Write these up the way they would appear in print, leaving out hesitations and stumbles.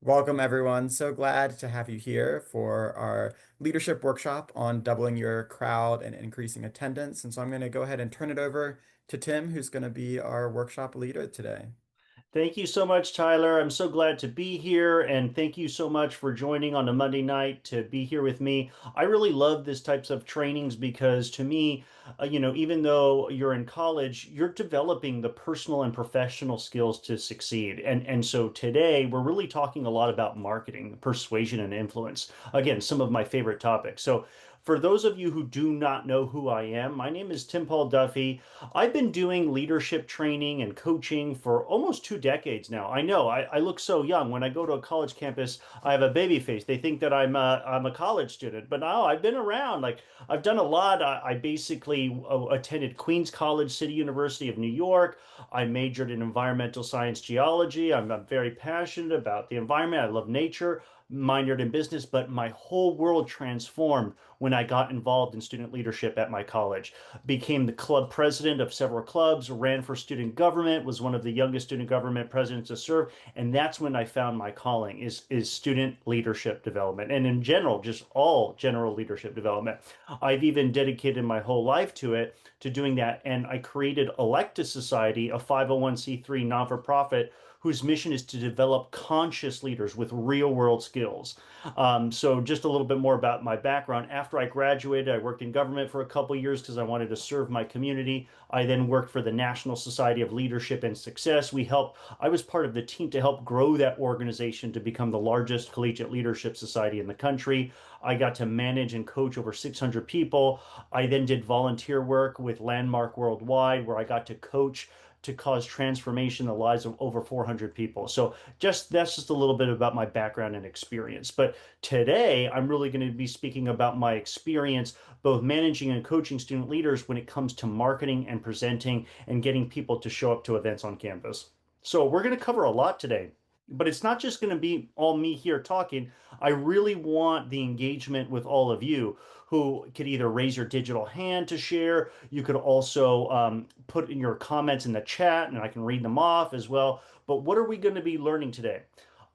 Welcome, everyone. So glad to have you here for our leadership workshop on doubling your crowd and increasing attendance. And so I'm going to go ahead and turn it over to Tim, who's going to be our workshop leader today. Thank you so much, Tyler. I'm so glad to be here, and thank you so much for joining on a Monday night to be here with me. I really love this types of trainings because to me, even though you're in college, you're developing the personal and professional skills to succeed. And so today we're really talking a lot about marketing, persuasion, and influence. Again, some of my favorite topics. So for those of you who do not know who I am, my name is Tim Paul Duffy. I've been doing leadership training and coaching for almost 2 decades now. I know I look so young. When I go to a college campus, I have a baby face. They think that I'm a college student, but no, I've been around. Like I've done a lot. I basically attended Queens College, City University of New York. I majored in environmental science geology. I'm very passionate about the environment. I love nature. Minored in business, but my whole world transformed when I got involved in student leadership at my college. Became the club president of several clubs, ran for student government, was one of the youngest student government presidents to serve, and that's when I found my calling is student leadership development, and in general, just all general leadership development. I've even dedicated my whole life to it, to doing that, and I created Electa Society, a 501(c)(3) non-for-profit whose mission is to develop conscious leaders with real world skills. So just a little bit more about my background. After I graduated, I worked in government for a couple of years because I wanted to serve my community. I then worked for the National Society of Leadership and Success. I was part of the team to help grow that organization to become the largest collegiate leadership society in the country. I got to manage and coach over 600 people. I then did volunteer work with Landmark Worldwide, where I got to coach to cause transformation in the lives of over 400 people. So just that's just a little bit about my background and experience. But today I'm really going to be speaking about my experience both managing and coaching student leaders when it comes to marketing and presenting and getting people to show up to events on campus. So we're going to cover a lot today. But it's not just going to be all me here talking. I really want the engagement with all of you who could either raise your digital hand to share. You could also put in your comments in the chat and I can read them off as well. But what are we going to be learning today?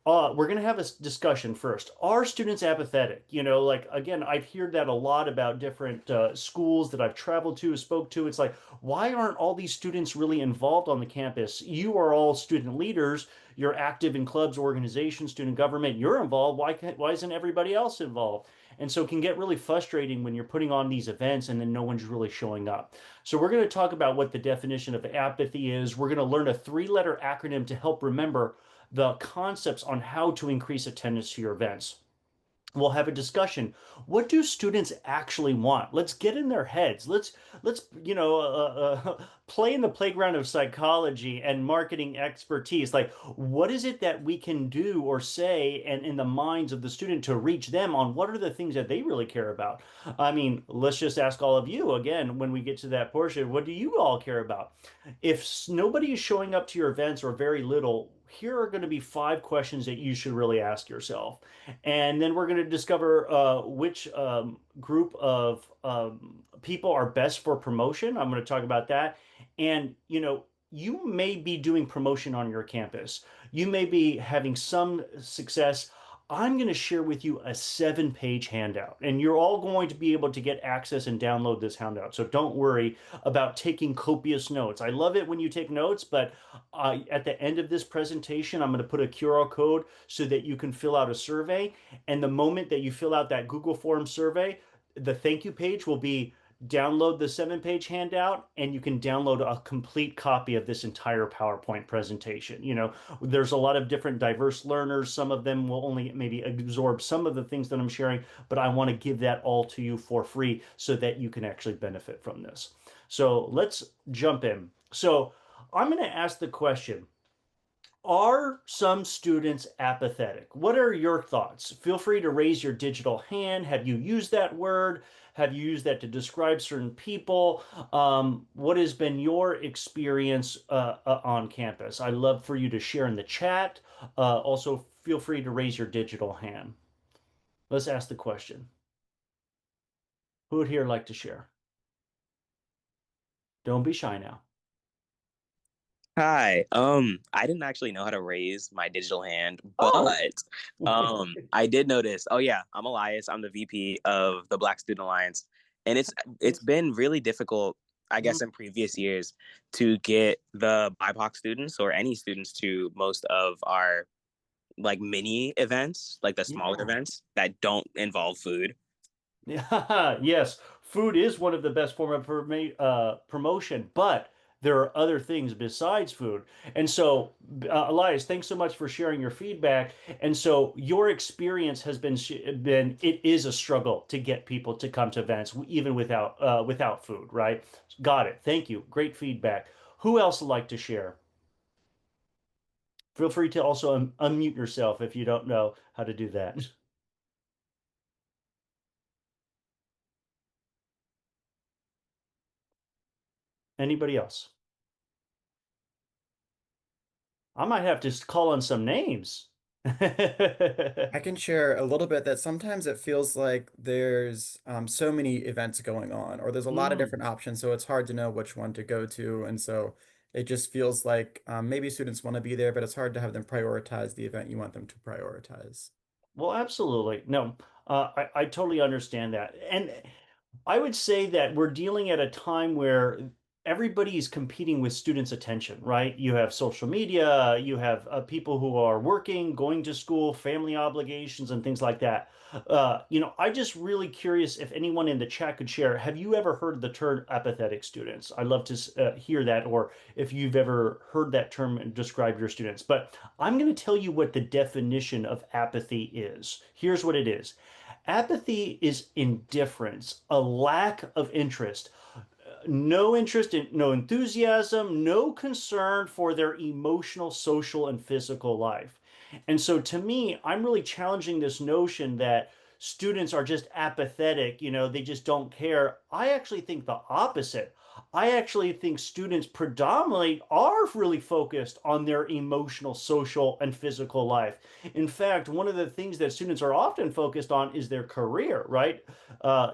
We're going to have a discussion first. Are students apathetic? Like again, I've heard that a lot about different schools that I've traveled to, spoke to. It's like, why aren't all these students really involved on the campus? You are all student leaders. You're active in clubs, organizations, student government. You're involved. Why isn't everybody else involved? And so it can get really frustrating when you're putting on these events and then no one's really showing up. So we're going to talk about what the definition of apathy is. We're going to learn a three-letter acronym to help remember the concepts on how to increase attendance to your events. We'll have a discussion. What do students actually want? Let's get in their heads. Let's play in the playground of psychology and marketing expertise. Like, what is it that we can do or say, and in the minds of the student to reach them on what are the things that they really care about? I mean, let's just ask all of you again when we get to that portion. What do you all care about? If nobody is showing up to your events or very little, here are going to be 5 questions that you should really ask yourself. And then we're going to discover which group of people are best for promotion. I'm going to talk about that. And, you may be doing promotion on your campus. You may be having some success. I'm going to share with you a 7-page handout, and you're all going to be able to get access and download this handout. So don't worry about taking copious notes. I love it when you take notes, but at the end of this presentation, I'm going to put a QR code so that you can fill out a survey. And the moment that you fill out that Google Form survey, the thank you page will be download the 7-page handout and you can download a complete copy of this entire PowerPoint presentation. There's a lot of different diverse learners. Some of them will only maybe absorb some of the things that I'm sharing, but I want to give that all to you for free so that you can actually benefit from this. So let's jump in. So I'm going to ask the question, are some students apathetic? What are your thoughts? Feel free to raise your digital hand. Have you used that word? Have you used that to describe certain people? What has been your experience on campus? I'd love for you to share in the chat. Also, feel free to raise your digital hand. Let's ask the question. Who would here like to share? Don't be shy now. Hi. I didn't actually know how to raise my digital hand, but Oh, I did notice. Oh yeah, I'm Elias. I'm the VP of the Black Student Alliance, and it's been really difficult, I guess, in previous years to get the BIPOC students or any students to most of our like mini events, like the smaller yeah. events that don't involve food. Yeah, yes, food is one of the best form of promotion, but there are other things besides food. And so, Elias, thanks so much for sharing your feedback. And so, your experience has been it is a struggle to get people to come to events even without food, right? Got it. Thank you. Great feedback. Who else would like to share? Feel free to also unmute yourself if you don't know how to do that. Anybody else? I might have to call on some names. I can share a little bit that sometimes it feels like there's so many events going on, or there's a lot of Mm. different options, so it's hard to know which one to go to. And so it just feels like maybe students want to be there, but it's hard to have them prioritize the event you want them to prioritize. Well, absolutely. No, I totally understand that. And I would say that we're dealing at a time where everybody is competing with students' attention, right? You have social media, you have people who are working, going to school, family obligations, and things like that. I just really curious if anyone in the chat could share. Have you ever heard the term apathetic students? I'd love to hear that, or if you've ever heard that term and describe your students. But I'm going to tell you what the definition of apathy is. Here's what it is. Apathy is indifference, a lack of interest, no interest in, no enthusiasm, no concern for their emotional, social, and physical life. And so to me, I'm really challenging this notion that students are just apathetic, they just don't care. I actually think the opposite. I actually think students predominantly are really focused on their emotional, social, and physical life. In fact, one of the things that students are often focused on is their career, right?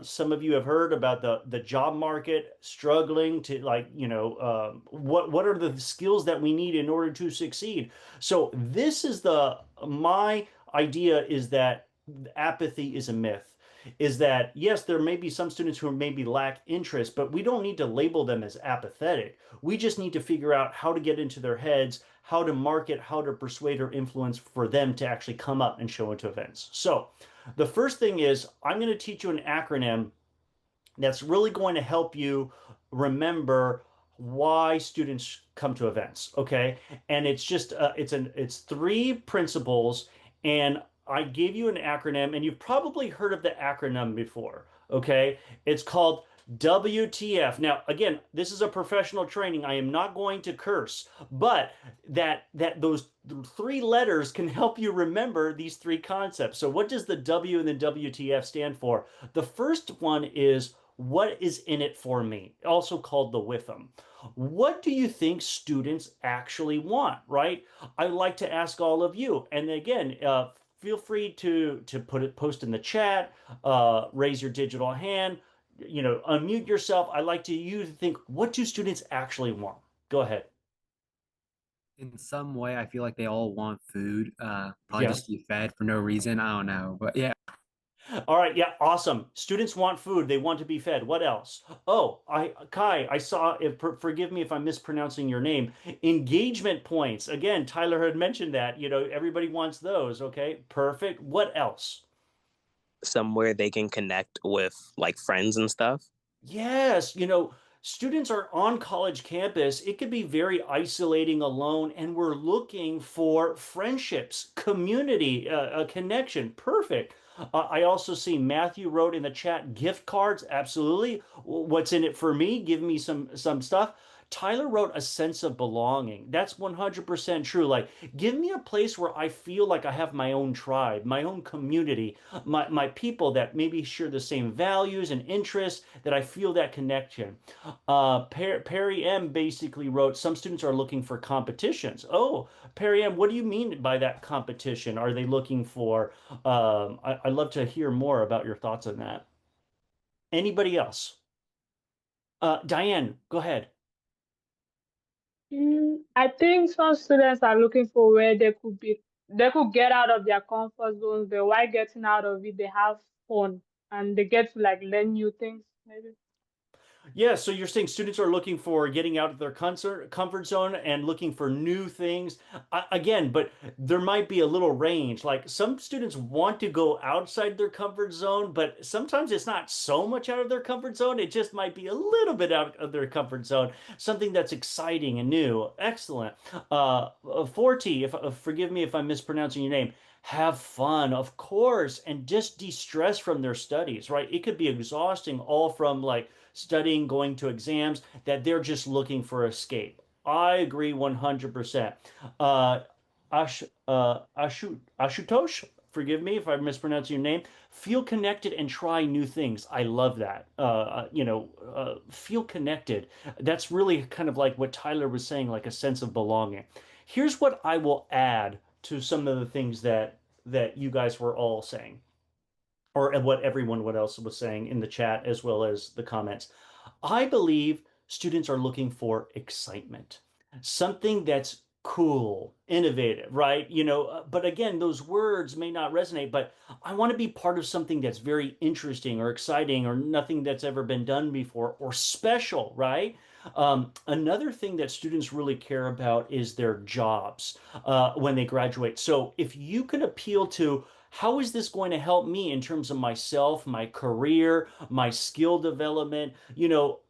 Some of you have heard about the job market struggling to what are the skills that we need in order to succeed. So this is the my idea is that apathy is a myth. Is that yes, there may be some students who maybe lack interest, but we don't need to label them as apathetic. We just need to figure out how to get into their heads, how to market, how to persuade or influence for them to actually come up and show into events. So the first thing is I'm going to teach you an acronym that's really going to help you remember why students come to events. Okay, and it's just it's three principles, and I gave you an acronym, and you've probably heard of the acronym before. Okay, it's called WTF. Now, again, this is a professional training. I am not going to curse, but that those three letters can help you remember these three concepts. So, what does the W and the WTF stand for? The first one is what is in it for me, also called the WIFM. What do you think students actually want, right? I like to ask all of you. And again, feel free to post in the chat, raise your digital hand, unmute yourself. I like you to think, what do students actually want? Go ahead. In some way, I feel like they all want food, probably Yeah. just to be fed for no reason. I don't know. But yeah, All right, yeah, awesome. Students want food. They want to be fed. What else? Oh, Kai, I saw, forgive me if I'm mispronouncing your name, engagement points. Again, Tyler had mentioned that, everybody wants those. Okay, perfect. What else? Somewhere they can connect with like friends and stuff. Yes, students are on college campus. It could be very isolating, alone, and we're looking for friendships, community, a connection. Perfect. I also see Matthew wrote in the chat gift cards. Absolutely. What's in it for me? Give me some stuff. Tyler wrote a sense of belonging. That's 100% true. Like, give me a place where I feel like I have my own tribe, my own community, my people that maybe share the same values and interests, that I feel that connection. Perry M basically wrote, some students are looking for competitions. Oh, Perry M, what do you mean by that competition? Are they looking for, I'd love to hear more about your thoughts on that. Anybody else? Diane, go ahead. I think some students are looking for where they could get out of their comfort zones, but while getting out of it, they have fun and they get to like learn new things, maybe. Yeah, so you're saying students are looking for getting out of their comfort zone and looking for new things. Again, but there might be a little range. Like some students want to go outside their comfort zone, but sometimes it's not so much out of their comfort zone. It just might be a little bit out of their comfort zone, something that's exciting and new. Excellent. Forty, if forgive me if I'm mispronouncing your name. Have fun, of course, and just de-stress from their studies, right? It could be exhausting all from like studying, going to exams, that they're just looking for escape. I agree 100%. Uh, Ashutosh, forgive me if I mispronounce your name. Feel connected and try new things. I love that. Feel connected. That's really kind of like what Tyler was saying, like a sense of belonging. Here's what I will add to some of the things that you guys were all saying, or what everyone what else was saying in the chat as well as the comments. I believe students are looking for excitement, something that's cool, innovative, right? But again, those words may not resonate, but I want to be part of something that's very interesting or exciting or nothing that's ever been done before or special, right? Another thing that students really care about is their jobs when they graduate. So if you can appeal to how is this going to help me in terms of myself, my career, my skill development?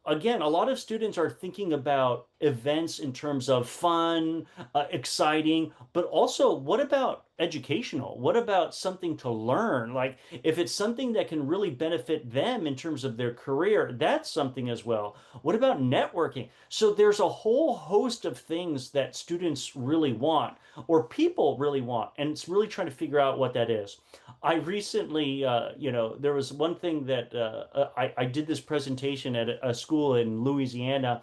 Again, a lot of students are thinking about events in terms of fun, exciting, but also what about educational? What about something to learn? Like if it's something that can really benefit them in terms of their career, that's something as well. What about networking? So there's a whole host of things that students really want or people really want, and it's really trying to figure out what that is. I recently, there was one thing that I did this presentation at a school in Louisiana,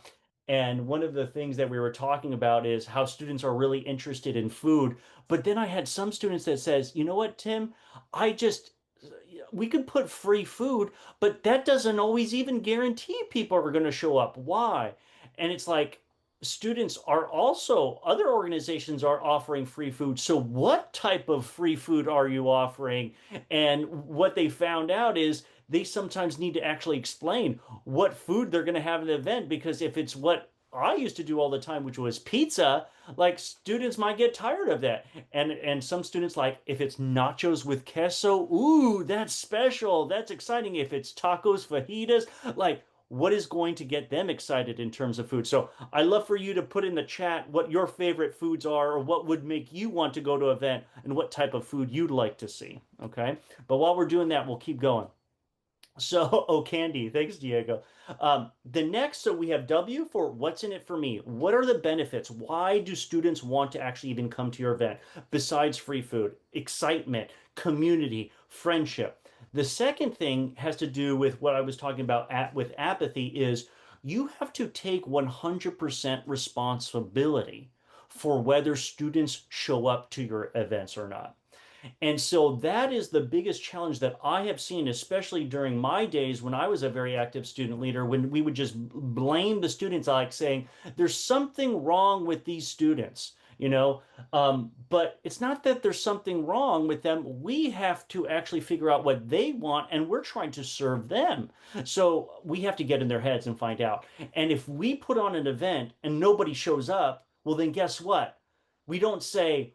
and one of the things that we were talking about is how students are really interested in food. But then I had some students that says, you know what, Tim, I just we could put free food, but that doesn't always even guarantee people are going to show up. Why? And it's like students are also, other organizations are offering free food. So what type of free food are you offering? And what they found out is they sometimes need to actually explain what food they're going to have in the event, because if it's what I used to do all the time, which was pizza, like students might get tired of that. And some students like if it's nachos with queso, ooh, that's special. That's exciting. If it's tacos, fajitas, like what is going to get them excited in terms of food. So I love for you to put in the chat what your favorite foods are or what would make you want to go to an event and what type of food you'd like to see. Okay. But while we're doing that, we'll keep going. So, oh, Candy, thanks, Diego. The next, so we have W for what's in it for me. What are the benefits? Why do students want to actually even come to your event besides free food? Excitement, community, friendship. The second thing has to do with what I was talking about with apathy is you have to take 100% responsibility for whether students show up to your events or not. And so that is the biggest challenge that I have seen, especially during my days when I was a very active student leader, when we would just blame the students, like saying, there's something wrong with these students, but it's not that there's something wrong with them. We have to actually figure out what they want, and we're trying to serve them. So we have to get in their heads and find out. And if we put on an event and nobody shows up, well, then guess what? We don't say,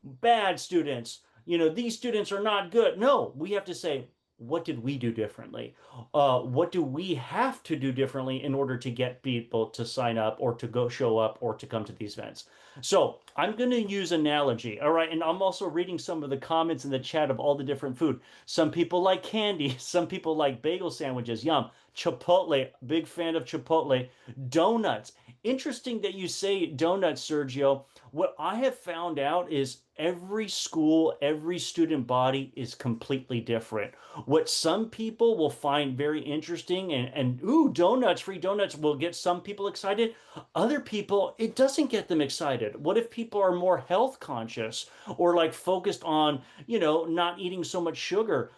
bad students, these students are not good. No, we have to say, what did we do differently? What do we have to do differently in order to get people to sign up or to go show up or to come to these events? So I'm going to use analogy. All right. And I'm also reading some of the comments in the chat of all the different food. Some people like candy. Some people like bagel sandwiches. Yum. Chipotle. Big fan of Chipotle. Donuts. Interesting that you say donuts, Sergio. What I have found out is every school, every student body is completely different. What some people will find very interesting and ooh, donuts, free donuts will get some people excited. Other people, it doesn't get them excited. What if people are more health conscious or like focused on, not eating so much sugar?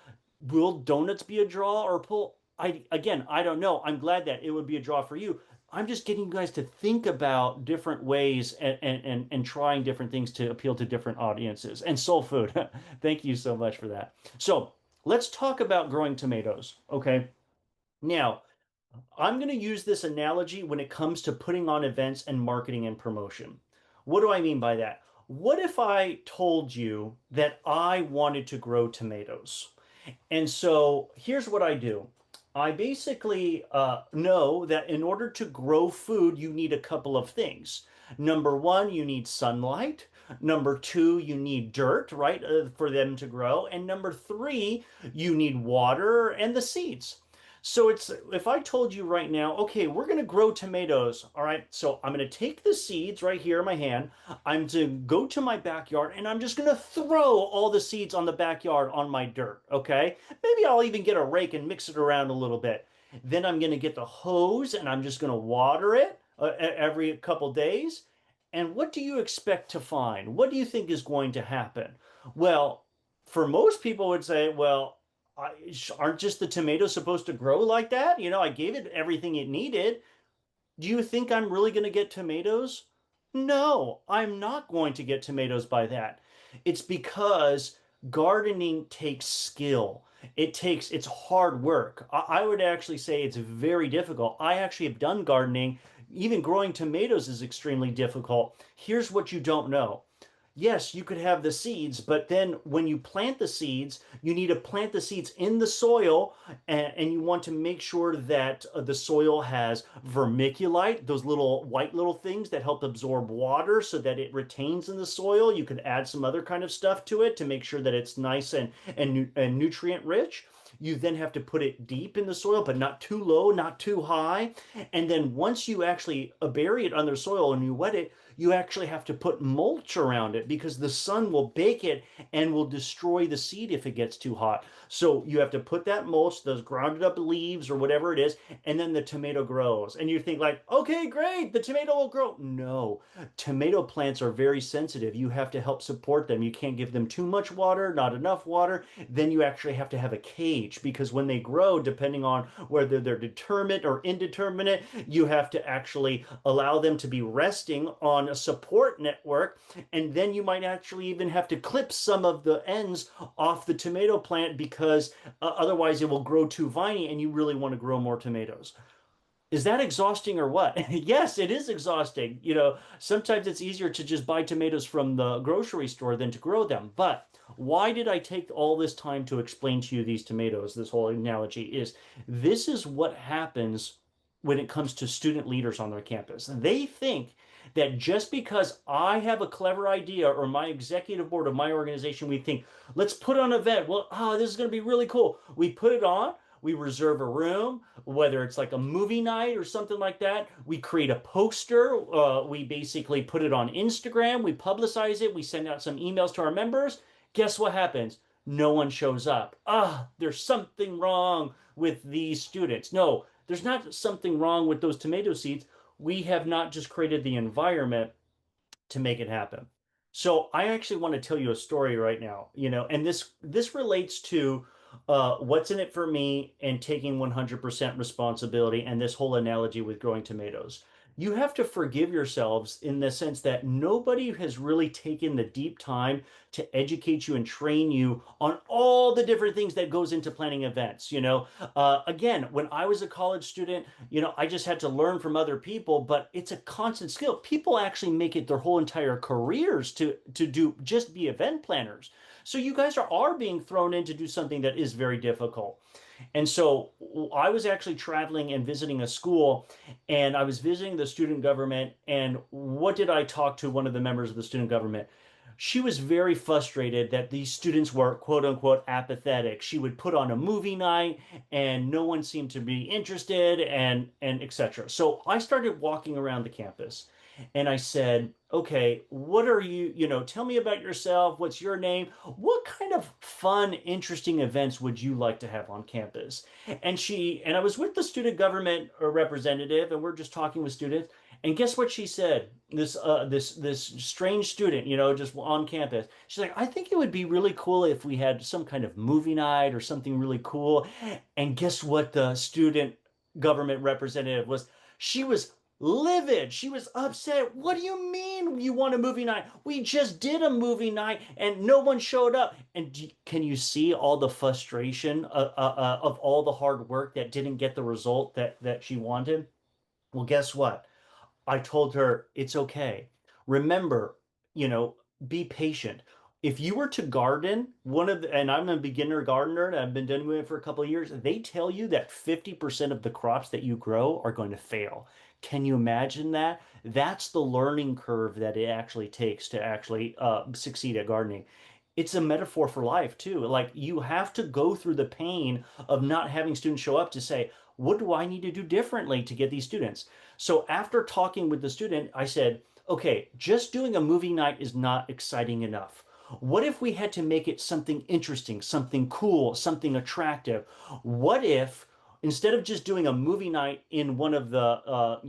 Will donuts be a draw or pull? I don't know. I'm glad that it would be a draw for you. I'm just getting you guys to think about different ways and trying different things to appeal to different audiences. And soul food. Thank you so much for that. So let's talk about growing tomatoes. Okay. Now, I'm going to use this analogy when it comes to putting on events and marketing and promotion. What do I mean by that? What if I told you that I wanted to grow tomatoes? And so here's what I do. I basically know that in order to grow food, you need a couple of things. Number one, you need sunlight. Number two, you need dirt, right, for them to grow. And number three, you need water and the seeds. So it's if I told you right now, okay, we're going to grow tomatoes. All right. So I'm going to take the seeds right here in my hand. I'm to go to my backyard and I'm just going to throw all the seeds on the backyard on my dirt. Okay. Maybe I'll even get a rake and mix it around a little bit. Then I'm going to get the hose and I'm just going to water it every couple days. And what do you expect to find? What do you think is going to happen? Well, for most people would say, well, aren't just the tomatoes supposed to grow like that? I gave it everything it needed. Do you think I'm really going to get tomatoes? No, I'm not going to get tomatoes by that. It's because gardening takes skill. It's hard work. I would actually say it's very difficult. I actually have done gardening. Even growing tomatoes is extremely difficult. Here's what you don't know. Yes, you could have the seeds, but then when you plant the seeds, you need to plant the seeds in the soil, and you want to make sure that the soil has vermiculite, those little things that help absorb water so that it retains in the soil. You could add some other kind of stuff to it to make sure that it's nice and nutrient rich. You then have to put it deep in the soil, but not too low, not too high. And then once you actually bury it under soil and you wet it, you actually have to put mulch around it because the sun will bake it and will destroy the seed if it gets too hot. So you have to put that mulch, those grounded up leaves or whatever it is, and then the tomato grows. And you think like, okay, great, the tomato will grow. No, tomato plants are very sensitive. You have to help support them. You can't give them too much water, not enough water. Then you actually have to have a cage because when they grow, depending on whether they're determinate or indeterminate, you have to actually allow them to be resting on a support network, and then you might actually even have to clip some of the ends off the tomato plant because otherwise it will grow too viney and you really want to grow more tomatoes. Is that exhausting or what? Yes, it is exhausting. Sometimes it's easier to just buy tomatoes from the grocery store than to grow them. But why did I take all this time to explain to you these tomatoes? This whole analogy is this is what happens when it comes to student leaders on their campus. They think that just because I have a clever idea or my executive board of my organization, we think, let's put on an event. Well, this is going to be really cool. We put it on. We reserve a room, whether it's like a movie night or something like that. We create a poster. We basically put it on Instagram. We publicize it. We send out some emails to our members. Guess what happens? No one shows up. There's something wrong with these students. No, there's not something wrong with those tomato seeds. We have not just created the environment to make it happen. So I actually want to tell you a story right now, and this relates to what's in it for me and taking 100% responsibility and this whole analogy with growing tomatoes. You have to forgive yourselves in the sense that nobody has really taken the deep time to educate you and train you on all the different things that goes into planning events. Again, when I was a college student, I just had to learn from other people, but it's a constant skill. People actually make it their whole entire careers to be event planners. So you guys are being thrown in to do something that is very difficult. And so I was actually traveling and visiting a school, and I was visiting the student government. And what did I talk to one of the members of the student government? She was very frustrated that these students were quote unquote apathetic. She would put on a movie night and no one seemed to be interested and etc. So I started walking around the campus and I said, okay, what are tell me about yourself. What's your name? What kind of fun, interesting events would you like to have on campus? And I was with the student government representative and we're just talking with students. And guess what she said? This strange student, just on campus. She's like, I think it would be really cool if we had some kind of movie night or something really cool. And guess what the student government representative was? She was livid. She was upset. What do you mean you want a movie night? We just did a movie night and no one showed up. And can you see all the frustration of all the hard work that didn't get the result that she wanted? Well, guess what? I told her it's okay. Remember, you know, be patient. If you were to garden, and I'm a beginner gardener and I've been doing it for a couple of years, they tell you that 50% of the crops that you grow are going to fail. Can you imagine that? That's the learning curve that it actually takes to actually succeed at gardening. It's a metaphor for life too. Like you have to go through the pain of not having students show up to say, what do I need to do differently to get these students? So after talking with the student, I said, okay, just doing a movie night is not exciting enough. What if we had to make it something interesting, something cool, something attractive? What if instead of just doing a movie night in one of the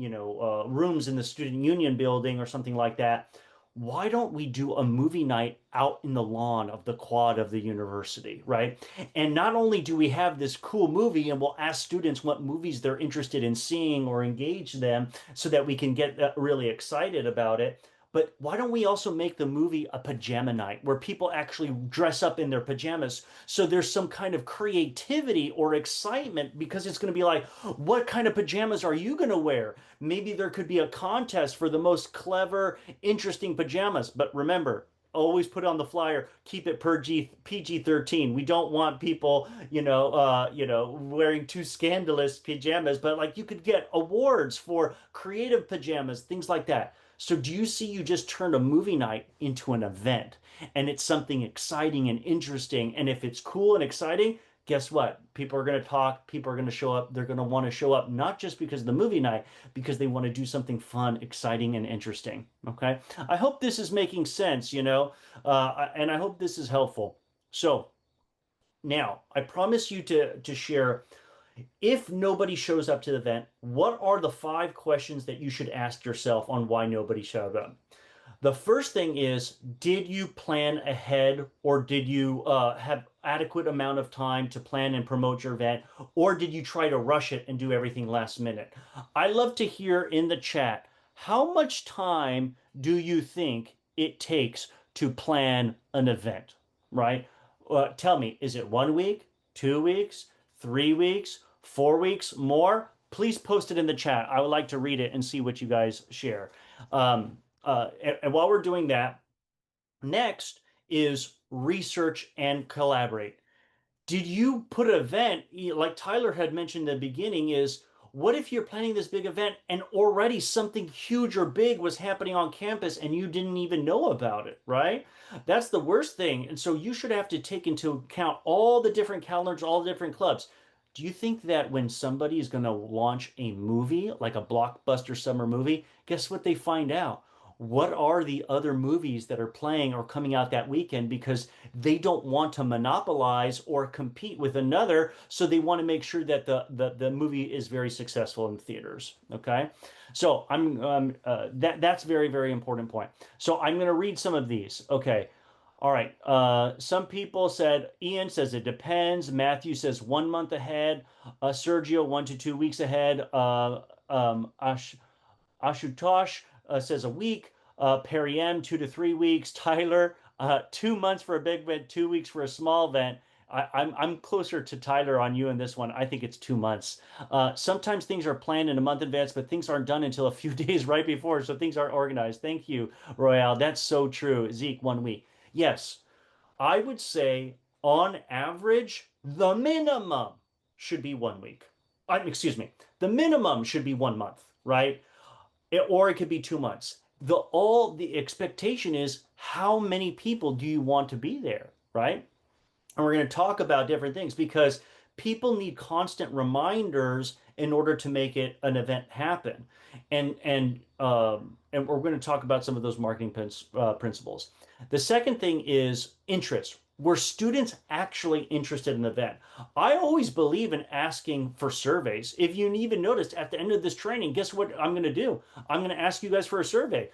rooms in the student union building or something like that, why don't we do a movie night out in the lawn of the quad of the university, right? And not only do we have this cool movie, and we'll ask students what movies they're interested in seeing or engage them so that we can get really excited about it. But why don't we also make the movie a pajama night where people actually dress up in their pajamas so there's some kind of creativity or excitement because it's going to be like, what kind of pajamas are you going to wear? Maybe there could be a contest for the most clever, interesting pajamas. But remember, always put on the flyer, keep it PG-13. We don't want people, wearing too scandalous pajamas, but like you could get awards for creative pajamas, things like that. So do you see you just turned a movie night into an event and it's something exciting and interesting. And if it's cool and exciting, guess what? People are going to talk, people are going to show up. They're going to want to show up not just because of the movie night, because they want to do something fun, exciting, and interesting. Okay. I hope this is making sense, and I hope this is helpful. So now I promise you to share if nobody shows up to the event, what are the 5 questions that you should ask yourself on why nobody showed up? The first thing is, did you plan ahead or did you have adequate amount of time to plan and promote your event, or did you try to rush it and do everything last minute? I love to hear in the chat, how much time do you think it takes to plan an event, right? Tell me, is it 1 week, 2 weeks, 3 weeks, 4 weeks, more? Please post it in the chat. I would like to read it and see what you guys share. And while we're doing that, next is research and collaborate. Did you put an event, like Tyler had mentioned in the beginning, is what if you're planning this big event and already something huge or big was happening on campus and you didn't even know about it, right? That's the worst thing. And so you should have to take into account all the different calendars, all the different clubs. Do you think that when somebody is going to launch a movie, like a blockbuster summer movie, guess what they find out? What are the other movies that are playing or coming out that weekend? Because they don't want to monopolize or compete with another, so they want to make sure that the movie is very successful in theaters. Okay, so that's very very important point. So I'm going to read some of these. Okay. All right. Some people said, Ian says it depends. Matthew says 1 month ahead. Sergio, 1 to 2 weeks ahead. Ashutosh says a week. Perry M, 2 to 3 weeks. Tyler, 2 months for a big event, 2 weeks for a small event. I'm closer to Tyler on you in this one. I think it's 2 months. Sometimes things are planned in a month in advance, but things aren't done until a few days right before, so things aren't organized. Thank you, Royale. That's so true. Zeke, 1 week. Yes, I would say on average, the minimum should be 1 week. Excuse me, the minimum should be 1 month, right? Or it could be 2 months. The expectation is how many people do you want to be there, right? And we're going to talk about different things because people need constant reminders in order to make it an event happen. And we're going to talk about some of those marketing principles. The second thing is interest. Were students actually interested in the event? I always believe in asking for surveys. If you even noticed at the end of this training, guess what I'm going to do? I'm going to ask you guys for a survey.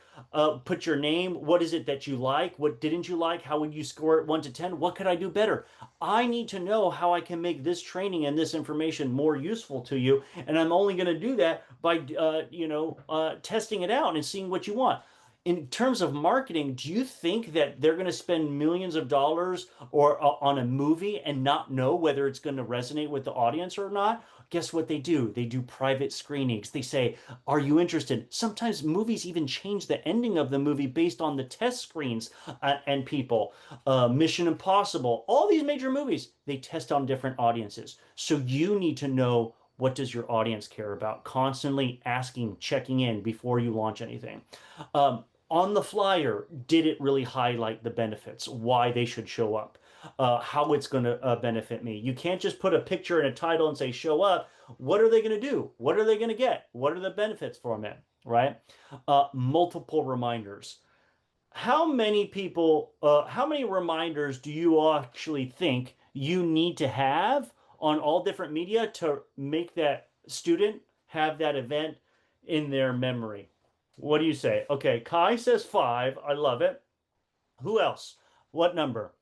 Put your name. What is it that you like? What didn't you like? How would you score it 1 to 10? What could I do better? I need to know how I can make this training and this information more useful to you. And I'm only going to do that by, testing it out and seeing what you want. In terms of marketing, do you think that they're going to spend millions of dollars or on a movie and not know whether it's going to resonate with the audience or not? Guess what they do? They do private screenings. They say, "Are you interested?" Sometimes movies even change the ending of the movie based on the test screens and people. Mission Impossible, all these major movies, they test on different audiences. So you need to know what does your audience care about? Constantly asking, checking in before you launch anything. On the flyer, did it really highlight the benefits, why they should show up, how it's going to benefit me? You can't just put a picture and a title and say, show up. What are they going to do? What are they going to get? What are the benefits for them, right? Multiple reminders. How many reminders do you actually think you need to have on all different media to make that student have that event in their memory? What do you say? Okay, Kai says 5. I love it. Who else? What number?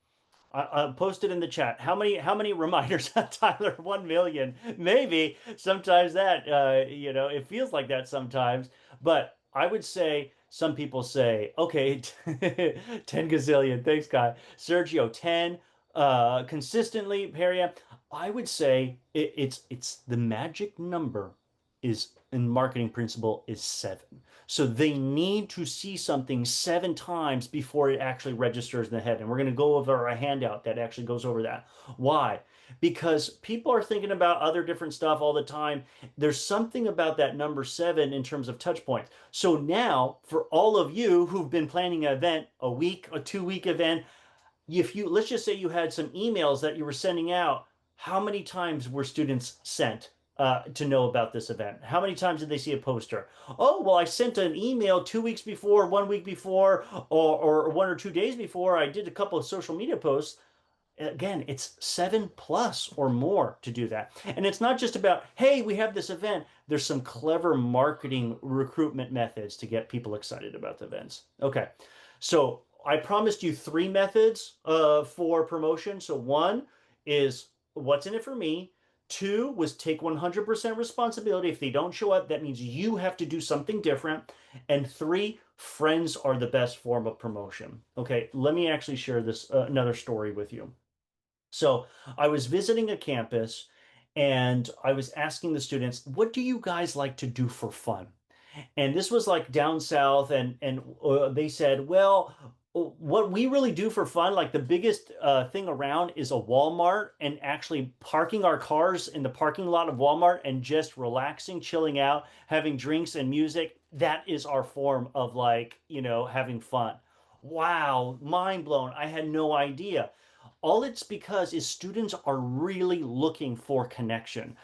I posted in the chat. How many reminders, Tyler? 1 million. Maybe sometimes that it feels like that sometimes. But I would say some people say, okay, 10 gazillion. Thanks, Kai. Sergio, 10. Consistently, Perry. I would say it's the magic number is in marketing principle is 7. So they need to see something 7 times before it actually registers in the head. And we're going to go over a handout that actually goes over that. Why? Because people are thinking about other different stuff all the time. There's something about that number 7 in terms of touch points. So now, for all of you who've been planning an event, a week, a 2-week event, if you let's just say you had some emails that you were sending out, how many times were students sent to know about this event? How many times did they see a poster? Oh, well, I sent an email 2 weeks before, 1 week before, or 1 or 2 days before. I did a couple of social media posts. Again, it's 7 plus or more to do that. And it's not just about, hey, we have this event. There's some clever marketing recruitment methods to get people excited about the events. Okay, so I promised you 3 methods for promotion. So 1 is what's in it for me. 2 was take 100% responsibility. If they don't show up, that means you have to do something different. And 3, friends are the best form of promotion. Okay, let me actually share this another story with you. So I was visiting a campus and I was asking the students, what do you guys like to do for fun? And this was like down south, and they said, well, what we really do for fun, like the biggest thing around is a Walmart and actually parking our cars in the parking lot of Walmart and just relaxing, chilling out, having drinks and music. That is our form of having fun. Wow, mind blown. I had no idea. All it's because is students are really looking for connection.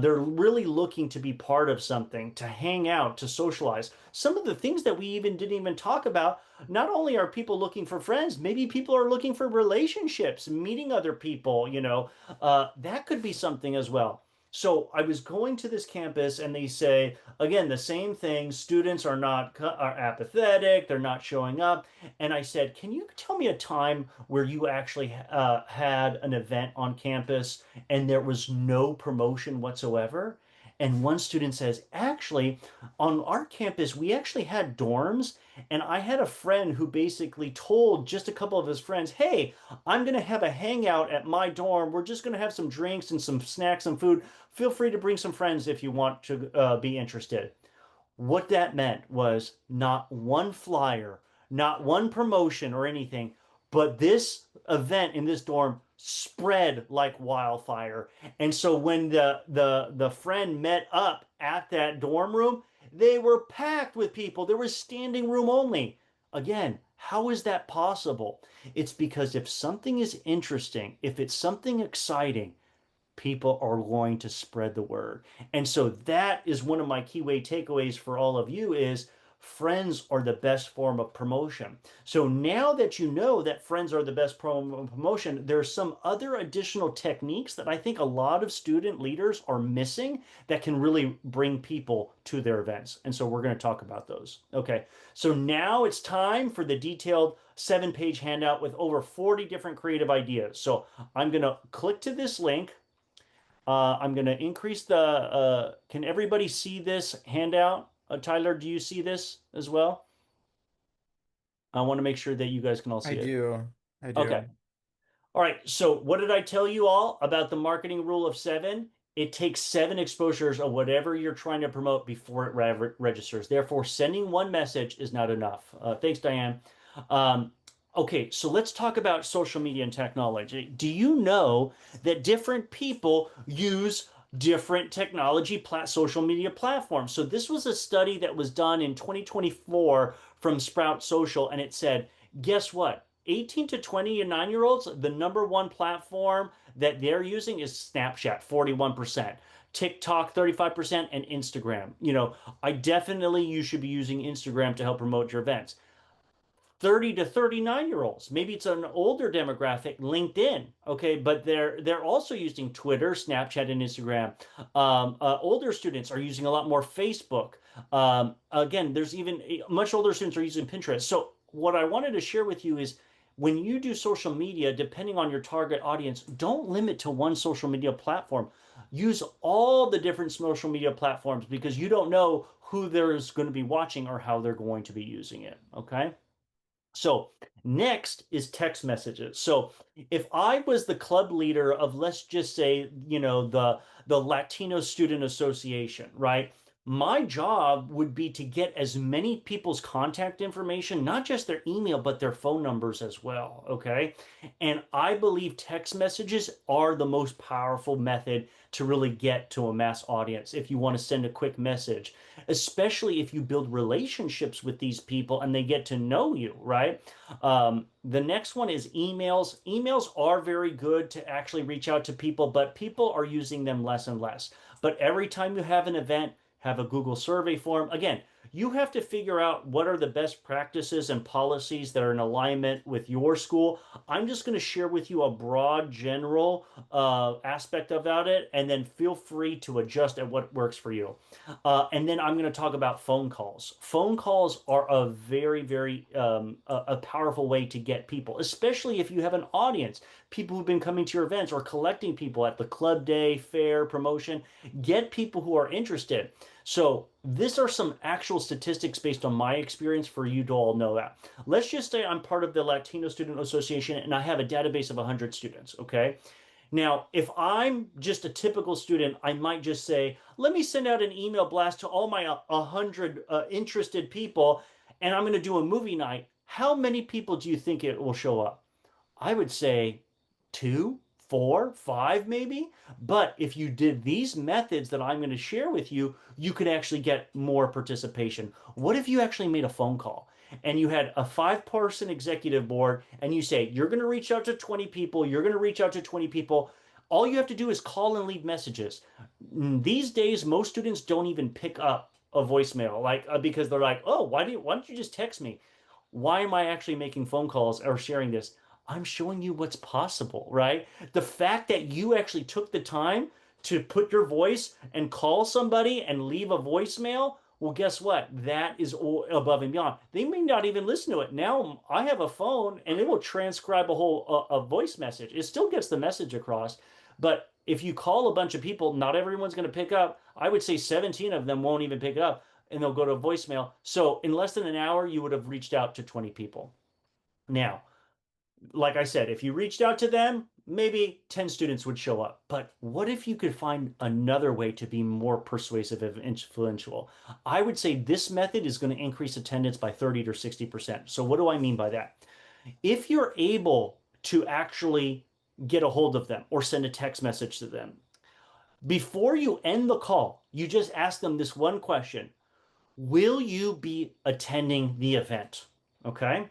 They're really looking to be part of something, to hang out, to socialize. Some of the things that we even didn't even talk about, not only are people looking for friends, maybe people are looking for relationships, meeting other people, that could be something as well. So I was going to this campus and they say, again, the same thing. Students are apathetic. They're not showing up. And I said, can you tell me a time where you actually had an event on campus and there was no promotion whatsoever? And one student says, actually, on our campus, we actually had dorms. And I had a friend who basically told just a couple of his friends, hey, I'm going to have a hangout at my dorm. We're just going to have some drinks and some snacks and food. Feel free to bring some friends if you want to be interested. What that meant was not one flyer, not one promotion or anything, but this event in this dorm spread like wildfire. And so when the friend met up at that dorm room, they were packed with people. There was standing room only. Again, how is that possible? It's because if something is interesting, if it's something exciting, people are going to spread the word. And so that is one of my keyway takeaways for all of you is friends are the best form of promotion. So now that you know that friends are the best form of promotion, there's some other additional techniques that I think a lot of student leaders are missing that can really bring people to their events. And so we're going to talk about those. Okay. So now it's time for the detailed 7-page handout with over 40 different creative ideas. So I'm going to click to this link. I'm going to increase can everybody see this handout? Tyler, do you see this as well? I want to make sure that you guys can all I see it. do. I Okay. do. All right. So what did I tell you all about the marketing rule of 7? It takes 7 exposures of whatever you're trying to promote before it registers. Therefore, sending one message is not enough. Thanks, Diane. Okay, so let's talk about social media and technology. Do you know that different people use different social media platforms? So this was a study that was done in 2024 from Sprout Social, and it said, guess what? 18 to 29-year-olds, the number one platform that they're using is Snapchat, 41%, TikTok, 35%, and Instagram. You should be using Instagram to help promote your events. 30 to 39-year-olds. Maybe it's an older demographic, LinkedIn. Okay, but they're also using Twitter, Snapchat, and Instagram. Older students are using a lot more Facebook. Again, there's even much older students are using Pinterest. So what I wanted to share with you is when you do social media, depending on your target audience, don't limit to one social media platform. Use all the different social media platforms because you don't know who there's going to be watching or how they're going to be using it. Okay. So next is text messages. So if I was the club leader of, let's just say, the Latino Student Association, right? My job would be to get as many people's contact information, not just their email, but their phone numbers as well. Okay. And I believe text messages are the most powerful method to really get to a mass audience if you want to send a quick message, especially if you build relationships with these people and they get to know you, right? The next one is emails. Emails are very good to actually reach out to people, but people are using them less and less. But every time you have an event, have a Google survey form. Again, you have to figure out what are the best practices and policies that are in alignment with your school. I'm just going to share with you a broad general aspect about it, and then feel free to adjust at what works for you. And then I'm going to talk about phone calls. Phone calls are a very, very a powerful way to get people, especially if you have an audience, people who've been coming to your events or collecting people at the club day, fair, promotion. Get people who are interested. So these are some actual statistics based on my experience for you to all know that. Let's just say I'm part of the Latino Student Association and I have a database of 100 students, okay? Now, if I'm just a typical student, I might just say, let me send out an email blast to all my 100 interested people, and I'm going to do a movie night. How many people do you think it will show up? I would say 2, 4, 5, maybe. But if you did these methods that I'm going to share with you, you could actually get more participation. What if you actually made a phone call and you had a 5-person executive board and you say, you're going to reach out to 20 people, you're going to reach out to 20 people. All you have to do is call and leave messages. These days, most students don't even pick up a voicemail, because they're like, oh, why don't you just text me? Why am I actually making phone calls or sharing this? I'm showing you what's possible, right? The fact that you actually took the time to put your voice and call somebody and leave a voicemail, well, guess what? That is above and beyond. They may not even listen to it. Now I have a phone and it will transcribe a whole a voice message. It still gets the message across, but if you call a bunch of people, not everyone's going to pick up. I would say 17 of them won't even pick up and they'll go to voicemail. So in less than an hour, you would have reached out to 20 people. Now, like I said, if you reached out to them, maybe 10 students would show up. But what if you could find another way to be more persuasive and influential? I would say this method is going to increase attendance by 30 to 60%. So what do I mean by that? If you're able to actually get a hold of them or send a text message to them, before you end the call, you just ask them this one question. Will you be attending the event? Okay.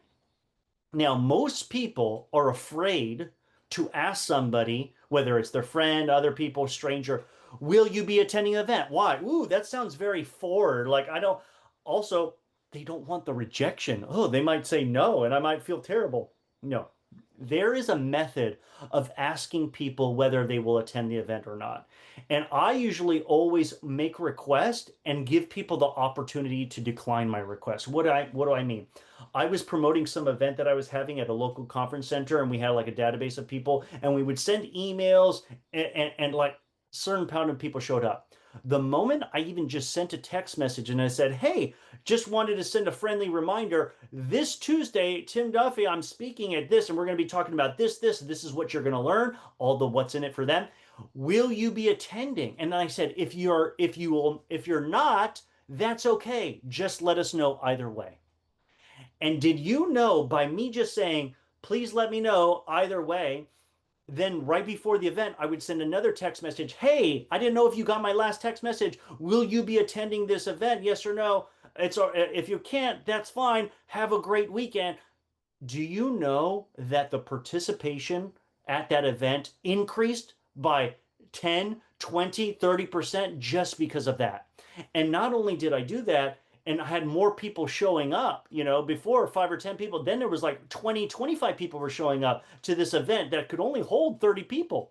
Now, most people are afraid to ask somebody, whether it's their friend, other people, stranger, will you be attending an event? Why? Ooh, that sounds very forward. Like, I don't. Also, they don't want the rejection. Oh, they might say no, and I might feel terrible. No, there is a method of asking people whether they will attend the event or not. And I usually always make a request and give people the opportunity to decline my request. What do I mean? I was promoting some event that I was having at a local conference center, and we had like a database of people, and we would send emails, and like certain amount of people showed up. The moment I even just sent a text message and I said, hey, just wanted to send a friendly reminder, this Tuesday, Tim Duffy, I'm speaking at this, and we're going to be talking about this is what you're going to learn, all the what's in it for them. Will you be attending? And I said, if you're not, that's okay. Just let us know either way. And did you know, by me just saying, please let me know either way, then right before the event, I would send another text message. Hey, I didn't know if you got my last text message. Will you be attending this event? Yes or no? If you can't, that's fine. Have a great weekend. Do you know that the participation at that event increased by 10, 20, 30% just because of that? And not only did I do that, and I had more people showing up, before 5 or 10 people, then there was like 20, 25 people were showing up to this event that could only hold 30 people.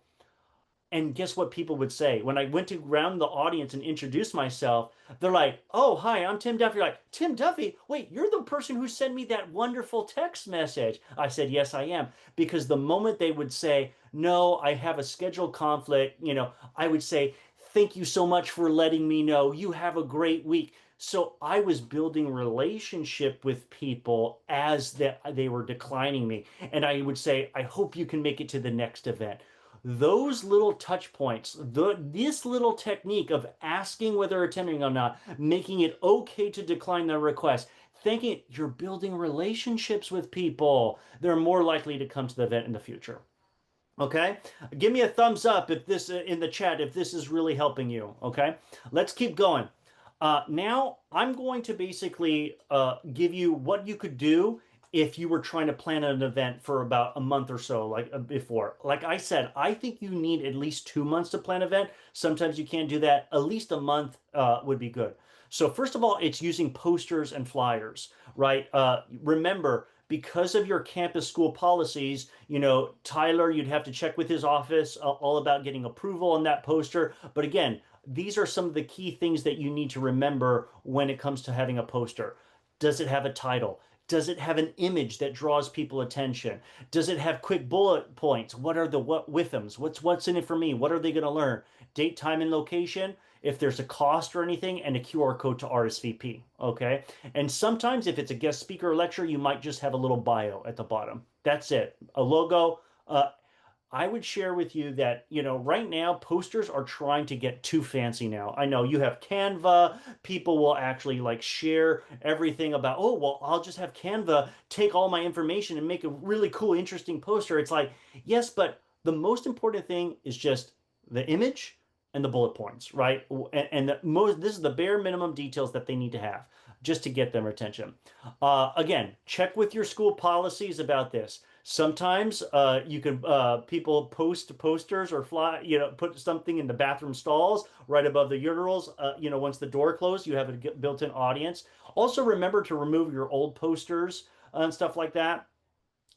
And guess what people would say? When I went to round the audience and introduce myself, they're like, oh, hi, I'm Tim Duffy. You're like, Tim Duffy? Wait, you're the person who sent me that wonderful text message. I said, yes, I am. Because the moment they would say, no, I have a scheduled conflict, I would say, thank you so much for letting me know. You have a great week. So I was building relationship with people as they were declining me. And I would say, I hope you can make it to the next event. Those little touch points, this little technique of asking whether attending or not, making it okay to decline their request, thinking you're building relationships with people, they're more likely to come to the event in the future. Okay? Give me a thumbs up if this in the chat if this is really helping you. Okay? Let's keep going. Now I'm going to basically give you what you could do if you were trying to plan an event for about a month or so, like before. Like I said, I think you need at least 2 months to plan an event. Sometimes you can't do that. At least a month would be good. So first of all, it's using posters and flyers, right? Remember, because of your campus school policies, Tyler, you'd have to check with his office all about getting approval on that poster. But again, these are some of the key things that you need to remember when it comes to having a poster. Does it have a title? Does it have an image that draws people attention? Does it have quick bullet points? What are the what with them? What's in it for me? What are they going to learn? Date, time, and location. If there's a cost or anything, and a QR code to RSVP. Okay. And sometimes if it's a guest speaker or lecture, you might just have a little bio at the bottom. That's it. A logo. I would share with you that, right now posters are trying to get too fancy now. I know you have Canva. People will actually like share everything about, oh, well, I'll just have Canva take all my information and make a really cool, interesting poster. It's like, yes, but the most important thing is just the image and the bullet points, right? And this is the bare minimum details that they need to have just to get their attention. Again, check with your school policies about this. Sometimes you can people post posters or put something in the bathroom stalls right above the urinals. Once the door closed, you have a built-in audience. Also, remember to remove your old posters and stuff like that.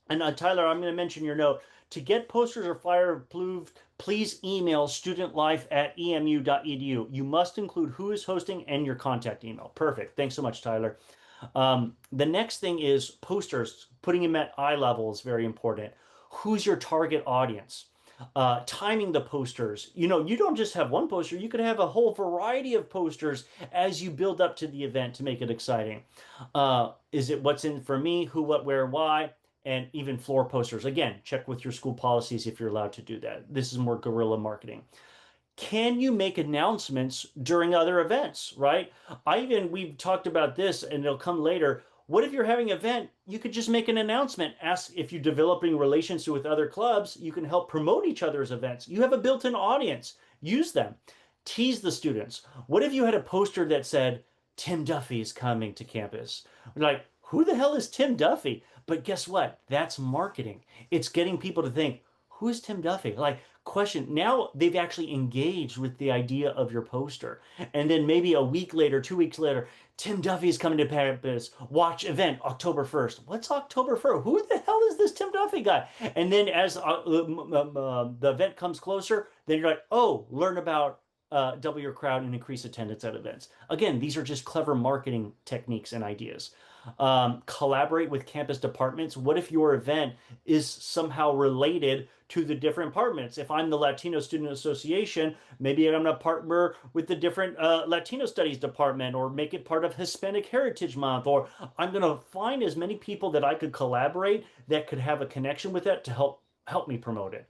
And Tyler, I'm going to mention your note. To get posters or flyer approved, please email studentlife@emu.edu. You must include who is hosting and your contact email. Perfect. Thanks so much, Tyler. The next thing is posters. Putting them at eye level is very important. Who's your target audience? Timing the posters. You don't just have one poster. You could have a whole variety of posters as you build up to the event to make it exciting. Is it what's in for me? Who, what, where, why? And even floor posters. Again, check with your school policies if you're allowed to do that. This is more guerrilla marketing. Can you make announcements during other events, right? We've talked about this and it'll come later. What if you're having an event? You could just make an announcement. Ask if you're developing relations with other clubs, you can help promote each other's events. You have a built-in audience. Use them. Tease the students. What if you had a poster that said, Tim Duffy is coming to campus? Like, who the hell is Tim Duffy? But guess what? That's marketing. It's getting people to think, who is Tim Duffy? Like, question. Now they've actually engaged with the idea of your poster. And then maybe a week later, 2 weeks later, Tim Duffy is coming to campus. Watch event October 1st. What's October 1st? Who the hell is this Tim Duffy guy? And then as the event comes closer, then you're like, oh, learn about double your crowd and increase attendance at events. Again, these are just clever marketing techniques and ideas. Collaborate with campus departments. What if your event is somehow related to the different departments? If I'm the Latino Student Association, maybe I'm going to partner with the different Latino Studies department or make it part of Hispanic Heritage Month, or I'm going to find as many people that I could collaborate that could have a connection with that to help me promote it.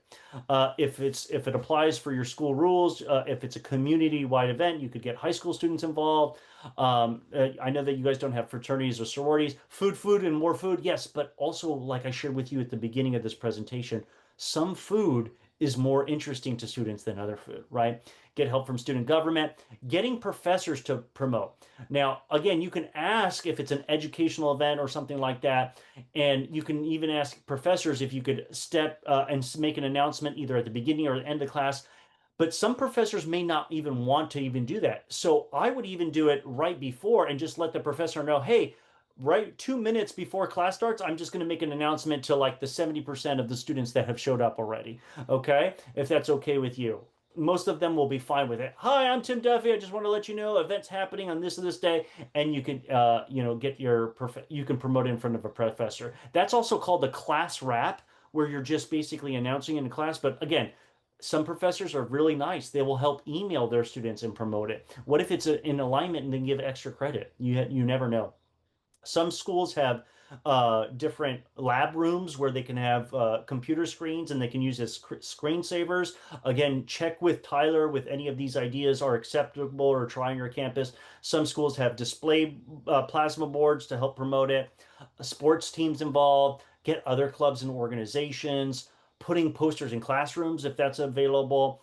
If it applies for your school rules, if it's a community-wide event, you could get high school students involved. I know that you guys don't have fraternities or sororities. Food, and more food, yes, but also, like I shared with you at the beginning of this presentation, some food is more interesting to students than other food, right? Get help from student government, getting professors to promote. Now, again, you can ask if it's an educational event or something like that, and you can even ask professors if you could step and make an announcement either at the beginning or the end of the class. But some professors may not even want to even do that. So I would even do it right before and just let the professor know, hey, right 2 minutes before class starts, I'm just going to make an announcement to like the 70% of the students that have showed up already. Okay, if that's okay with you. Most of them will be fine with it. Hi, I'm Tim Duffy. I just want to let you know events happening on this and this day, and you can, get you can promote it in front of a professor. That's also called the class wrap, where you're just basically announcing in the class. But again, some professors are really nice. They will help email their students and promote it. What if it's in alignment and then give extra credit? You never know. Some schools have different lab rooms where they can have computer screens and they can use as screensavers. Again, check with Tyler with any of these ideas are acceptable or trying your campus. Some schools have display plasma boards to help promote it. Sports teams involved. Get other clubs and organizations. Putting posters in classrooms if that's available.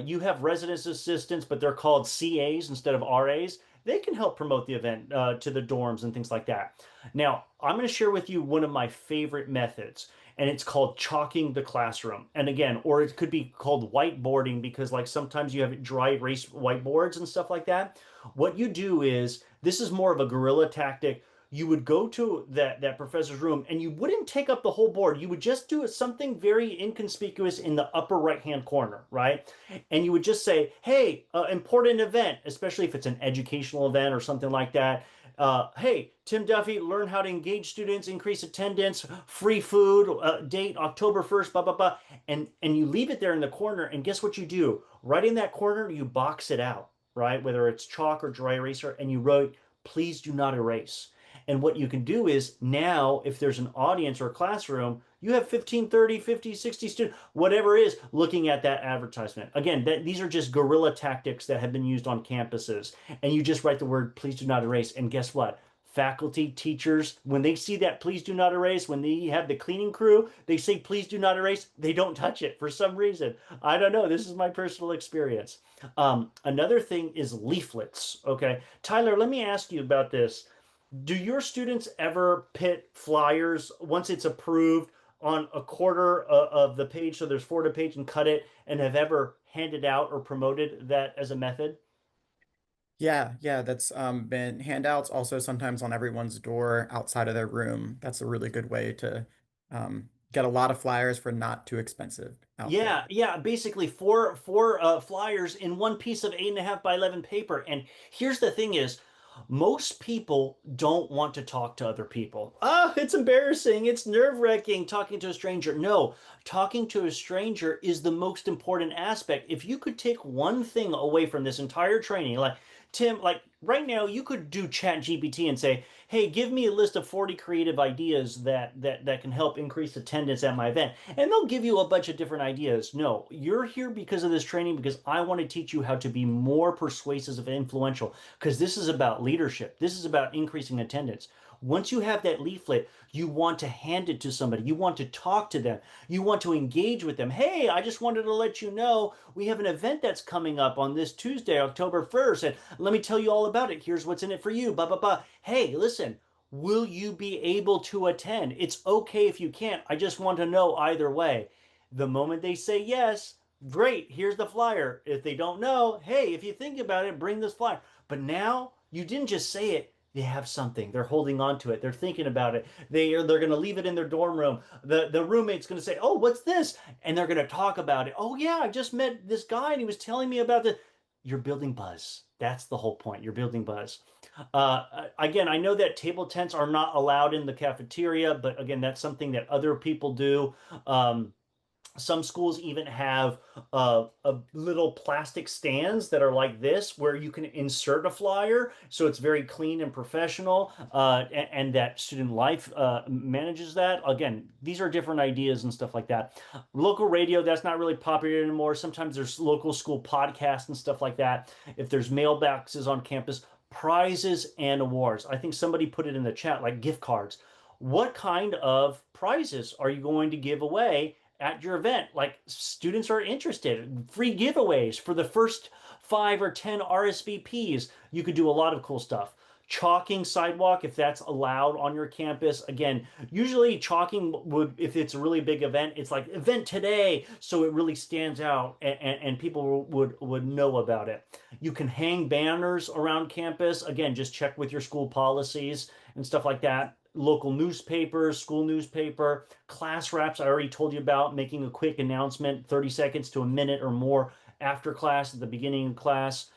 You have residence assistants, but they're called CAs instead of RAs. They can help promote the event to the dorms and things like that. Now, I'm going to share with you one of my favorite methods, and it's called chalking the classroom. And again, or it could be called whiteboarding because like sometimes you have dry erase whiteboards and stuff like that. What you do is, this is more of a guerrilla tactic. You would go to that professor's room and you wouldn't take up the whole board. You would just do something very inconspicuous in the upper right-hand corner, right? And you would just say, hey, important event, especially if it's an educational event or something like that. Hey, Tim Duffy, learn how to engage students, increase attendance, free food, date October 1st, blah, blah, blah. And you leave it there in the corner. And guess what you do? Right in that corner, you box it out, right? Whether it's chalk or dry eraser, and you wrote, please do not erase. And what you can do is now, if there's an audience or a classroom, you have 15, 30, 50, 60 students, whatever it is, looking at that advertisement. Again, these are just guerrilla tactics that have been used on campuses. And you just write the word, please do not erase. And guess what? Faculty, teachers, when they see that please do not erase, when they have the cleaning crew, they say please do not erase, they don't touch it for some reason. I don't know. This is my personal experience. Another thing is leaflets. Okay. Tyler, let me ask you about this. Do your students ever put flyers once it's approved on a quarter of the page, so there's 4 to page, and cut it, and have ever handed out or promoted that as a method? Yeah, that's been handouts also sometimes on everyone's door outside of their room. That's a really good way to get a lot of flyers for not too expensive out there. Yeah. Basically, four flyers in one piece of 8.5 by 11 paper. And here's the thing: is most people don't want to talk to other people. Ah, it's embarrassing. It's nerve-wracking talking to a stranger. No, talking to a stranger is the most important aspect. If you could take one thing away from this entire training, like Tim, like right now, you could do Chat GPT and say, "Hey, give me a list of 40 creative ideas that can help increase attendance at my event," and they'll give you a bunch of different ideas. No, you're here because of this training because I want to teach you how to be more persuasive and influential because this is about leadership. This is about increasing attendance. Once you have that leaflet, you want to hand it to somebody. You want to talk to them. You want to engage with them. Hey, I just wanted to let you know we have an event that's coming up on this Tuesday, October 1st, and let me tell you all about it. Here's what's in it for you. Blah, blah, blah. Hey, listen, will you be able to attend? It's okay if you can't. I just want to know either way. The moment they say yes, great, here's the flyer. If they don't know, hey, if you think about it, bring this flyer. But now you didn't just say it. They have something. They're holding on to it. They're thinking about it. They're going to leave it in their dorm room. The roommate's going to say, "Oh, what's this?" And they're going to talk about it. "Oh yeah, I just met this guy and he was telling me about the." You're building buzz. That's the whole point. You're building buzz. Again, I know that table tents are not allowed in the cafeteria, but again, that's something that other people do. Some schools even have a little plastic stands that are like this, where you can insert a flyer, so it's very clean and professional, and that Student Life manages that. Again, these are different ideas and stuff like that. Local radio, that's not really popular anymore. Sometimes there's local school podcasts and stuff like that. If there's mailboxes on campus, prizes and awards. I think somebody put it in the chat, like gift cards. What kind of prizes are you going to give away at your event? Like, students are interested. Free giveaways for the first 5 or 10 RSVPs. You could do a lot of cool stuff. Chalking sidewalk, if that's allowed on your campus. Again, usually chalking would, if it's a really big event, it's like event today, so it really stands out and people would know about it. You can hang banners around campus. Again, just check with your school policies and stuff like that. Local newspapers, school newspaper, class wraps. I already told you about making a quick announcement, 30 seconds to a minute or more after class, at the beginning of class.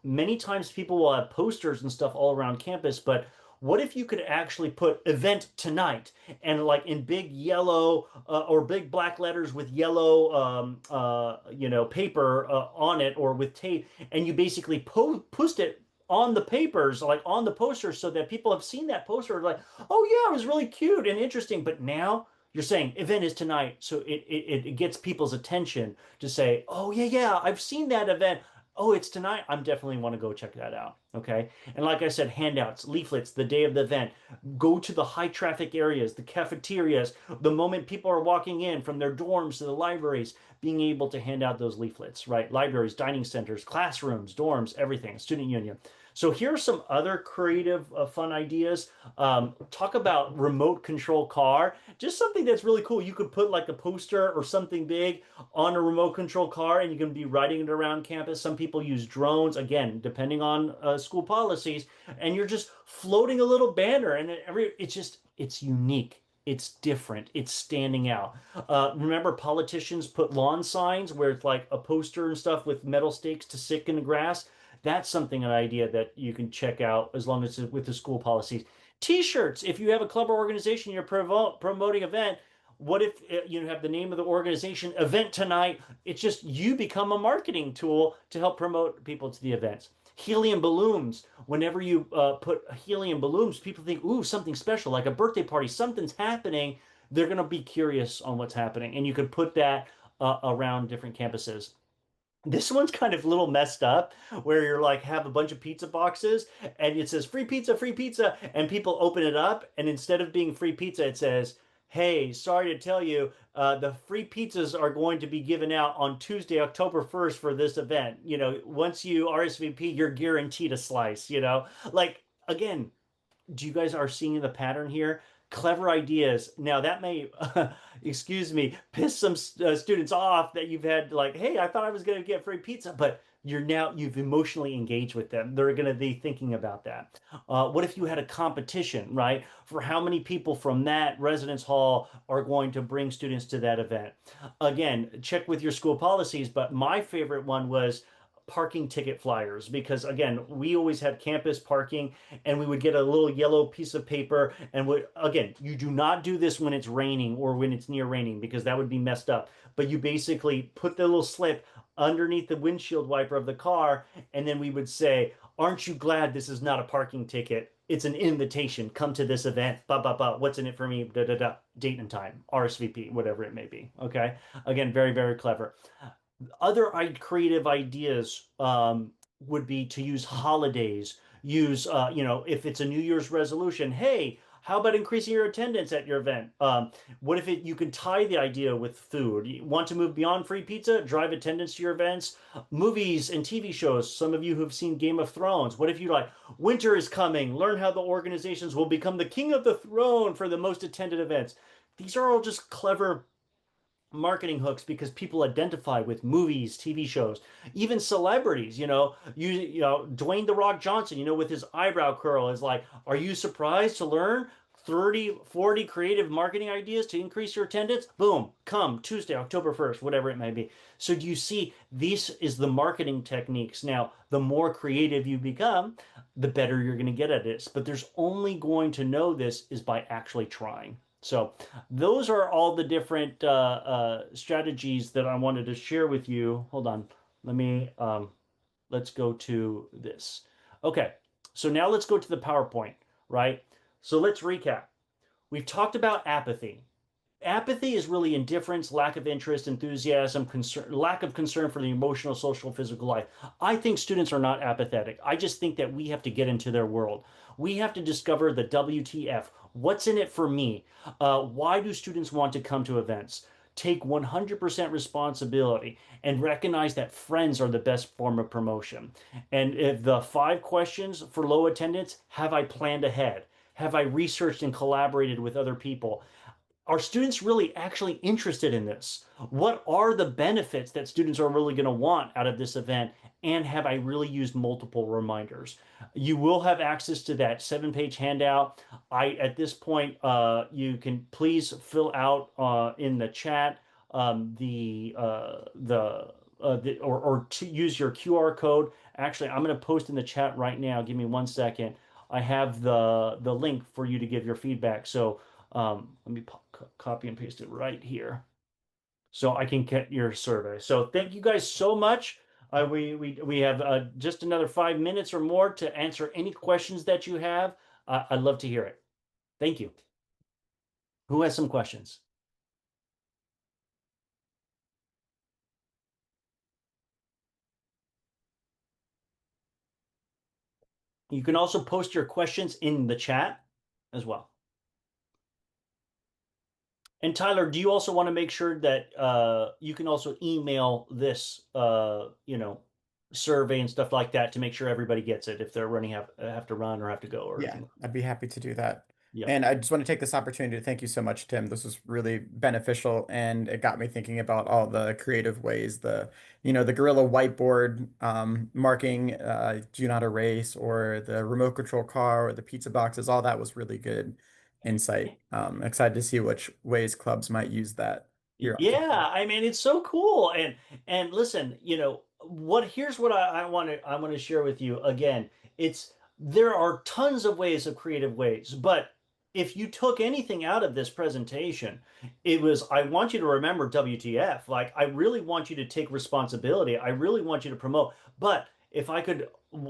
Many times people will have posters and stuff all around campus, but what if you could actually put event tonight and like in big yellow or big black letters with yellow paper on it, or with tape, and you basically post it on the papers, like on the posters, so that people have seen that poster, like, "Oh yeah, it was really cute and interesting." But now you're saying event is tonight, so it gets people's attention to say, "Oh yeah, yeah, I've seen that event. Oh, it's tonight. I'm definitely want to go check that out." Okay. And like I said, handouts, leaflets, the day of the event. Go to the high traffic areas, the cafeterias, the moment people are walking in from their dorms to the libraries, being able to hand out those leaflets, right? Libraries, dining centers, classrooms, dorms, everything, student union. So here are some other creative, fun ideas. Talk about remote control car, just something that's really cool. You could put like a poster or something big on a remote control car, and you can be riding it around campus. Some people use drones, again, depending on school policies, and you're just floating a little banner, and it's unique. It's different. It's standing out. Remember, politicians put lawn signs where it's like a poster and stuff with metal stakes to stick in the grass. That's something, an idea that you can check out as long as it's with the school policies. T-shirts. If you have a club or organization, you're promoting event. What if you have the name of the organization, event tonight? It's just you become a marketing tool to help promote people to the events. Helium balloons. Whenever you put helium balloons, people think, ooh, something special, like a birthday party, something's happening. They're going to be curious on what's happening. And you could put that around different campuses. This one's kind of a little messed up, where you're like have a bunch of pizza boxes and it says free pizza, and people open it up, and instead of being free pizza, it says, "Hey, sorry to tell you, the free pizzas are going to be given out on Tuesday, October 1st for this event. Once you RSVP, you're guaranteed a slice." Like, again, do you guys are seeing the pattern here? Clever ideas. Now that may, excuse me, piss some students off that you've had like, "Hey, I thought I was going to get free pizza," but you've emotionally engaged with them. They're going to be thinking about that. What if you had a competition, right? For how many people from that residence hall are going to bring students to that event? Again, check with your school policies, but my favorite one was parking ticket flyers, because again, we always had campus parking, and we would get a little yellow piece of paper, and again, you do not do this when it's raining or when it's near raining, because that would be messed up. But you basically put the little slip underneath the windshield wiper of the car, and then we would say, "Aren't you glad this is not a parking ticket? It's an invitation. Come to this event. Blah blah blah. What's in it for me? Da da da. Date and time, RSVP, whatever it may be." Okay. Again, very, very clever. Other creative ideas would be to use holidays. Use, if it's a New Year's resolution, hey, how about increasing your attendance at your event? What if you can tie the idea with food? You want to move beyond free pizza? Drive attendance to your events. Movies and TV shows. Some of you who've seen Game of Thrones. What if you like, winter is coming? Learn how the organizations will become the king of the throne for the most attended events. These are all just clever marketing hooks because people identify with movies, TV shows, even celebrities, Dwayne The Rock Johnson, with his eyebrow curl is like, are you surprised to learn 30, 40 creative marketing ideas to increase your attendance? Boom, come Tuesday, October 1st, whatever it may be. So do you see, this is the marketing techniques. Now, the more creative you become, the better you're going to get at this. But there's only going to know this is by actually trying. So those are all the different strategies that I wanted to share with you. Hold on. Let's go to this. Okay, so now let's go to the PowerPoint, right? So let's recap. We've talked about apathy. Apathy is really indifference, lack of interest, enthusiasm, concern, lack of concern for the emotional, social, physical life. I think students are not apathetic. I just think that we have to get into their world. We have to discover the WTF. What's in it for me? Why do students want to come to events? Take 100% responsibility and recognize that friends are the best form of promotion. And if the 5 questions for low attendance, have I planned ahead? Have I researched and collaborated with other people? Are students really actually interested in this? What are the benefits that students are really going to want out of this event? And have I really used multiple reminders? You will have access to that 7-page handout. At this point, you can please fill out in the chat or to use your QR code. Actually, I'm going to post in the chat right now. Give me 1 second. I have the link for you to give your feedback. So let me copy and paste it right here so I can get your survey. So thank you guys so much. We have just another 5 minutes or more to answer any questions that you have. I'd love to hear it. Thank you. Who has some questions? You can also post your questions in the chat as well. And Tyler, do you also want to make sure that you can also email this, survey and stuff like that to make sure everybody gets it if they're have to run or have to go or Yeah, anything? I'd be happy to do that. Yeah. And I just want to take this opportunity to thank you so much, Tim. This was really beneficial, and it got me thinking about all the creative ways, the gorilla whiteboard marking, do not erase, or the remote control car, or the pizza boxes. All that was really good insight. Excited to see which ways clubs might use that here on campus. Yeah, I mean it's so cool. And listen, here's what I want to share with you again. It's There are tons of ways of creative ways, but if you took anything out of this presentation, it was I want you to remember WTF. Like I really want you to take responsibility. I really want you to promote. But if I could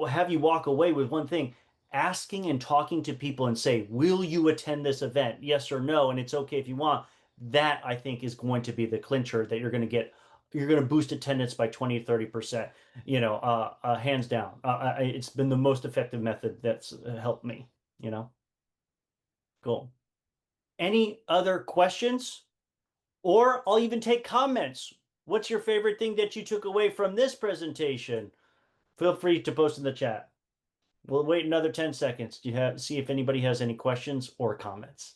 have you walk away with one thing, asking and talking to people and say, "Will you attend this event? Yes or no?" And it's okay if you want that I think is going to be the clincher that you're going to boost attendance by 20, 30%, hands down. It's been the most effective method that's helped me, you know. Cool. Any other questions? Or I'll even take comments. What's your favorite thing that you took away from this presentation? Feel free to post in the chat. We'll wait another 10 seconds to see if anybody has any questions or comments.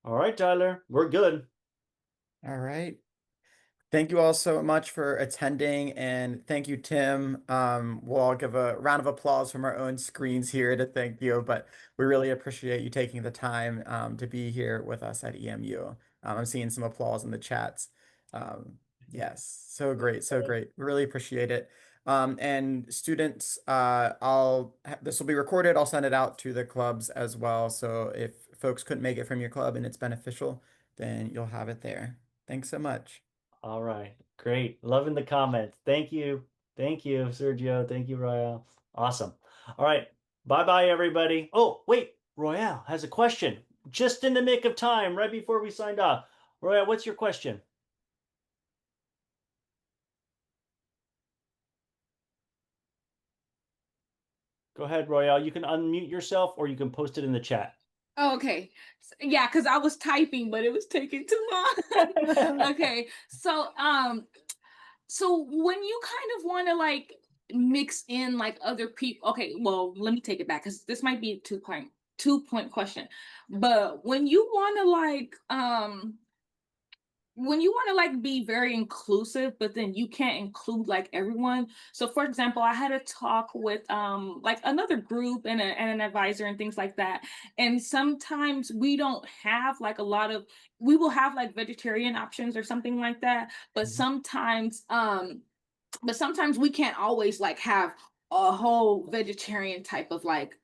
All right, Tyler, we're good. All right. Thank you all so much for attending, and thank you, Tim. We'll all give a round of applause from our own screens here to thank you, but we really appreciate you taking the time to be here with us at EMU. I'm seeing some applause in the chats. Yes, so great, so great. We really appreciate it. And students, this will be recorded. I'll send it out to the clubs as well. So if folks couldn't make it from your club and it's beneficial, then you'll have it there. Thanks so much. All right. Great. Loving the comments. Thank you. Thank you, Sergio. Thank you, Royale. Awesome. All right. Bye-bye, everybody. Oh, wait. Royale has a question. Just in the nick of time, right before we signed off. Royale, what's your question? Go ahead, Royale. You can unmute yourself or you can post it in the chat. Oh, okay. Yeah, because I was typing, but it was taking too long. Okay. So when you kind of want to like mix in like other people, okay, well, let me take it back because this might be a two point question. But when you want to like be very inclusive, but then you can't include like everyone. So for example, I had a talk with like another group and an advisor and things like that. And sometimes we don't have like a lot of, we will have like vegetarian options or something like that, but Mhm. sometimes we can't always like have a whole vegetarian type of like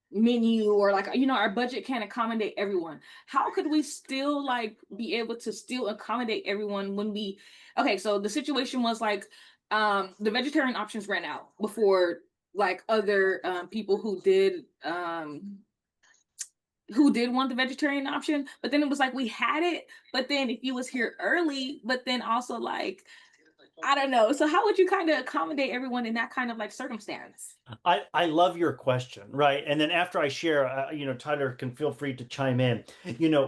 menu, or like, our budget can't accommodate everyone. How could we still like be able to still accommodate everyone when we, okay, so the situation was like the vegetarian options ran out before like other people who did want the vegetarian option, but then it was like we had it, but then if you was here early, but then also like I don't know. So how would you kind of accommodate everyone in that kind of like circumstance? I love your question, right? And then after I share, Tyler can feel free to chime in.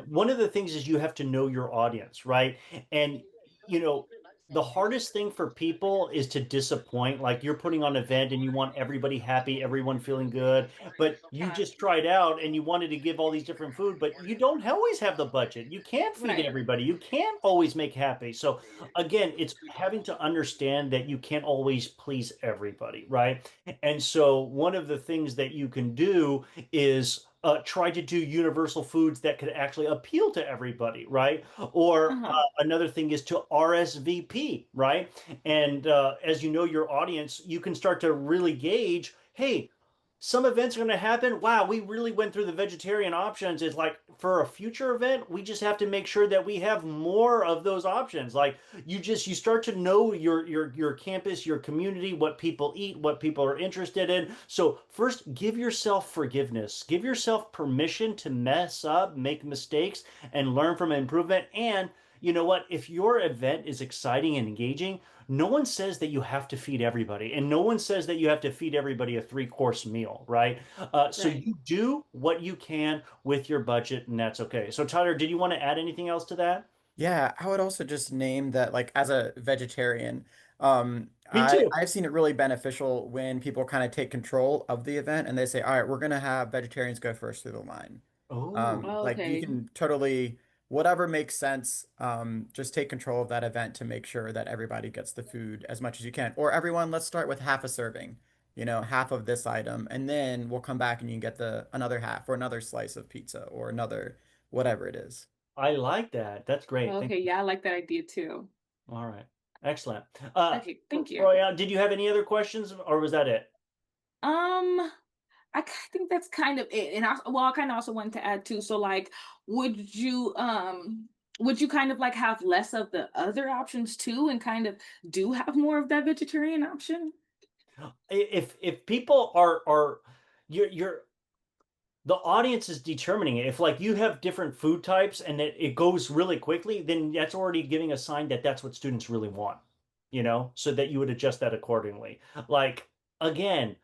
One of the things is you have to know your audience, right? And you know, the hardest thing for people is to disappoint. Like you're putting on an event and you want everybody happy, everyone feeling good, but you Yeah, just tried out and you wanted to give all these different food, but you don't always have the budget. You can't feed right. everybody. You can't always make happy. So again, it's having to understand that you can't always please everybody, right? And so one of the things that you can do is try to do universal foods that could actually appeal to everybody, right? Or Uh-huh. another thing is to RSVP, right? And as you know your audience, you can start to really gauge, hey, some events are going to happen. Wow, we really went through the vegetarian options. It's like for a future event, we just have to make sure that we have more of those options. Like you start to know your campus, your community, what people eat, what people are interested in. So first, give yourself forgiveness. Give yourself permission to mess up, make mistakes, and learn from improvement. And you know what? If your event is exciting and engaging, no one says that you have to feed everybody, and no one says that you have to feed everybody a three-course meal, right? So Right. you do what you can with your budget, and that's okay. So Tyler, did you want to add anything else to that? Yeah, I would also just name that like as a vegetarian, Me I too. I've seen it really beneficial when people kind of take control of the event and they say, all right, we're gonna have vegetarians go first through the line. Oh, Like you Okay. can totally whatever makes sense, just take control of that event to make sure that everybody gets the food as much as you can. Or everyone, let's start with half a serving, half of this item, and then we'll come back and you can get the another half or another slice of pizza or another whatever it is. I like that. That's great. Thank Okay. you. Yeah, I like that idea too. All right. Excellent. Okay. Thank you. Royale, did you have any other questions or was that it? Um, think that's kind of it. And I kind of also wanted to add too. So like, would you um would you kind of like have less of the other options too, and kind of do have more of that vegetarian option? If people are you're the audience is determining it. If like you have different food types and it goes really quickly, then that's already giving a sign that that's what students really want, so that you would adjust that accordingly. Like again,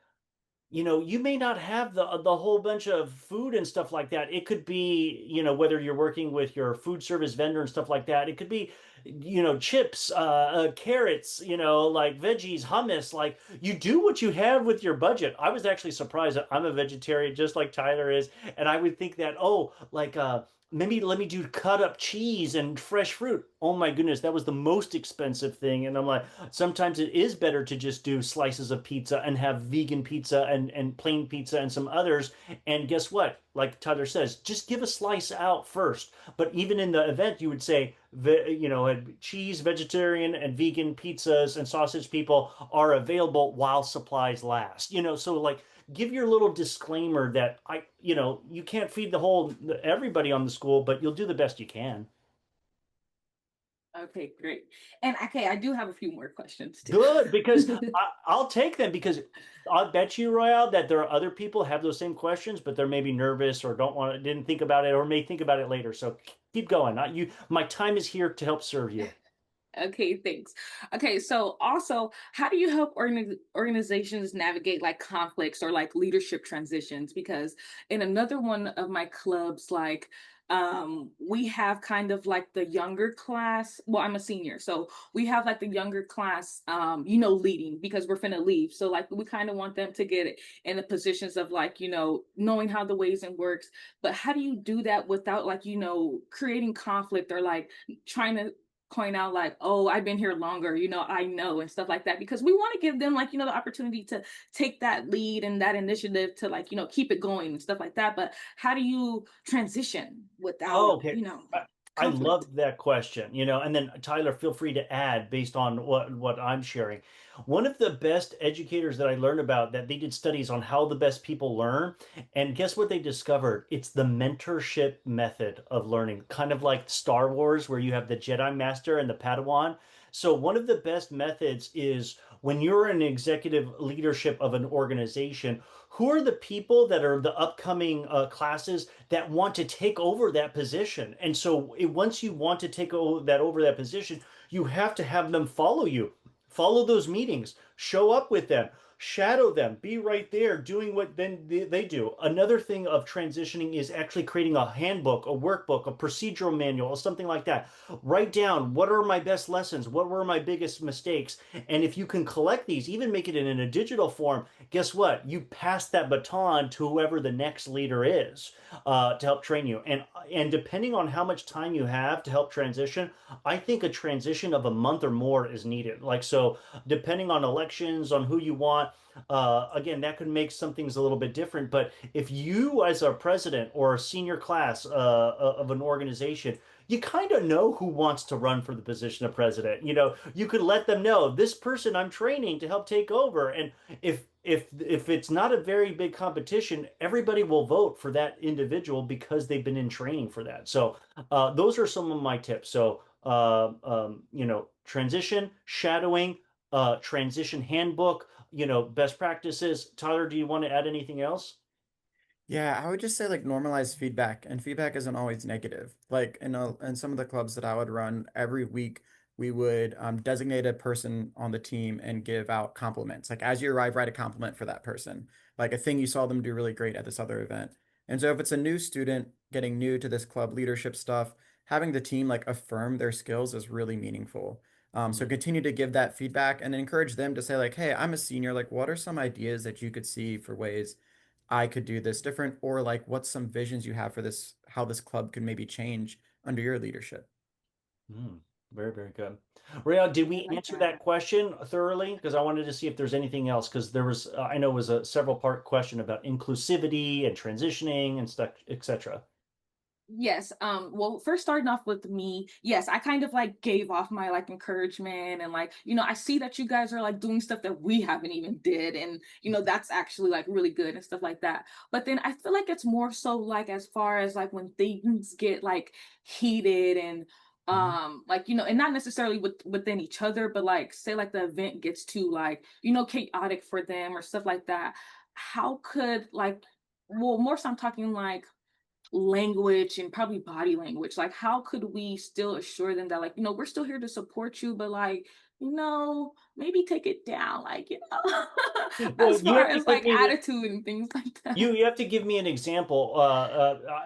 you may not have the whole bunch of food and stuff like that. It could be, whether you're working with your food service vendor and stuff like that. It could be, chips, carrots, like veggies, hummus. Like you do what you have with your budget. I was actually surprised that I'm a vegetarian, just like Tyler is, and I would think that, oh, like maybe let me do cut up cheese and fresh fruit. Oh my goodness, that was the most expensive thing. And I'm like, sometimes it is better to just do slices of pizza and have vegan pizza and plain pizza and some others. And guess what? Like Tyler says, just give a slice out first. But even in the event, you would say, cheese, vegetarian, and vegan pizzas and sausage people are available while supplies last. So like give your little disclaimer that you can't feed the whole everybody on the school, but you'll do the best you can. Okay, great. And okay, I do have a few more questions too. Good, because I'll take them because I'll bet you, Royale, that there are other people have those same questions, but they're maybe nervous or didn't think about it or may think about it later. So keep going. My time is here to help serve you. Okay, thanks. Okay, so also, how do you help organizations navigate like conflicts or like leadership transitions? Because in another one of my clubs, like we have kind of like the younger class. Well, I'm a senior, so we have like the younger class leading because we're finna leave. So like we kind of want them to get in the positions of like, knowing how the ways and works. But how do you do that without like, creating conflict or like trying to point out like, oh, I've been here longer, I know, and stuff like that, because we want to give them like, the opportunity to take that lead and that initiative to like, keep it going and stuff like that. But how do you transition without, Oh, okay. I conflict? love that question, and then Tyler, feel free to add based on what I'm sharing. One of the best educators that I learned about that they did studies on how the best people learn, and guess what they discovered? It's the mentorship method of learning, kind of like Star Wars, where you have the Jedi Master and the Padawan. So one of the best methods is when you're in executive leadership of an organization, who are the people that are the upcoming classes that want to take over that position? And so once you want to take over that position, you have to have them follow you, follow those meetings, show up with them, shadow them, be right there doing what then they do. Another thing of transitioning is actually creating a handbook, a workbook, a procedural manual, or something like that. Write down what are my best lessons, what were my biggest mistakes, and if you can collect these, even make it in a digital form, guess what? You pass that baton to whoever the next leader is to help train you. And depending on how much time you have to help transition, I think a transition of a month or more is needed. Like so, depending on elections, on who you want. Again, that could make some things a little bit different. But if you, as a president or a senior class of an organization, you kind of know who wants to run for the position of president. You could let them know this person I'm training to help take over. And if it's not a very big competition, everybody will vote for that individual because they've been in training for that. So those are some of my tips. So transition, shadowing, transition handbook, best practices. Tyler, do you want to add anything else? Yeah, I would just say like normalize feedback, and feedback isn't always negative. Like in some of the clubs that I would run every week, we would designate a person on the team and give out compliments. Like as you arrive, write a compliment for that person, like a thing you saw them do really great at this other event. And so if it's a new student getting new to this club leadership stuff, having the team like affirm their skills is really meaningful. So Mm. continue to give that feedback and encourage them to say like, hey, I'm a senior. Like, what are some ideas that you could see for ways I could do this different, or like what's some visions you have for this, how this club could maybe change under your leadership? Mm. Very, very good. Rhea, did I we like answer that. that question thoroughly? Because I wanted to see if there's anything else, because there was, I know it was a several part question about inclusivity and transitioning and stuff, etc. Yes. Well, first starting off with me, yes, I kind of like gave off my like encouragement and like, I see that you guys are like doing stuff that we haven't even did. And, that's actually like really good and stuff like that. But then I feel like it's more so like as far as like when things get like heated and Mhm. like and not necessarily within each other, but like say like the event gets too like chaotic for them or stuff like that. How could like, well, more so I'm talking like language and probably body language, like how could we still assure them that like we're still here to support you, but like maybe take it down, like Well, as you far have to as give like me attitude and things like that. you have to give me an example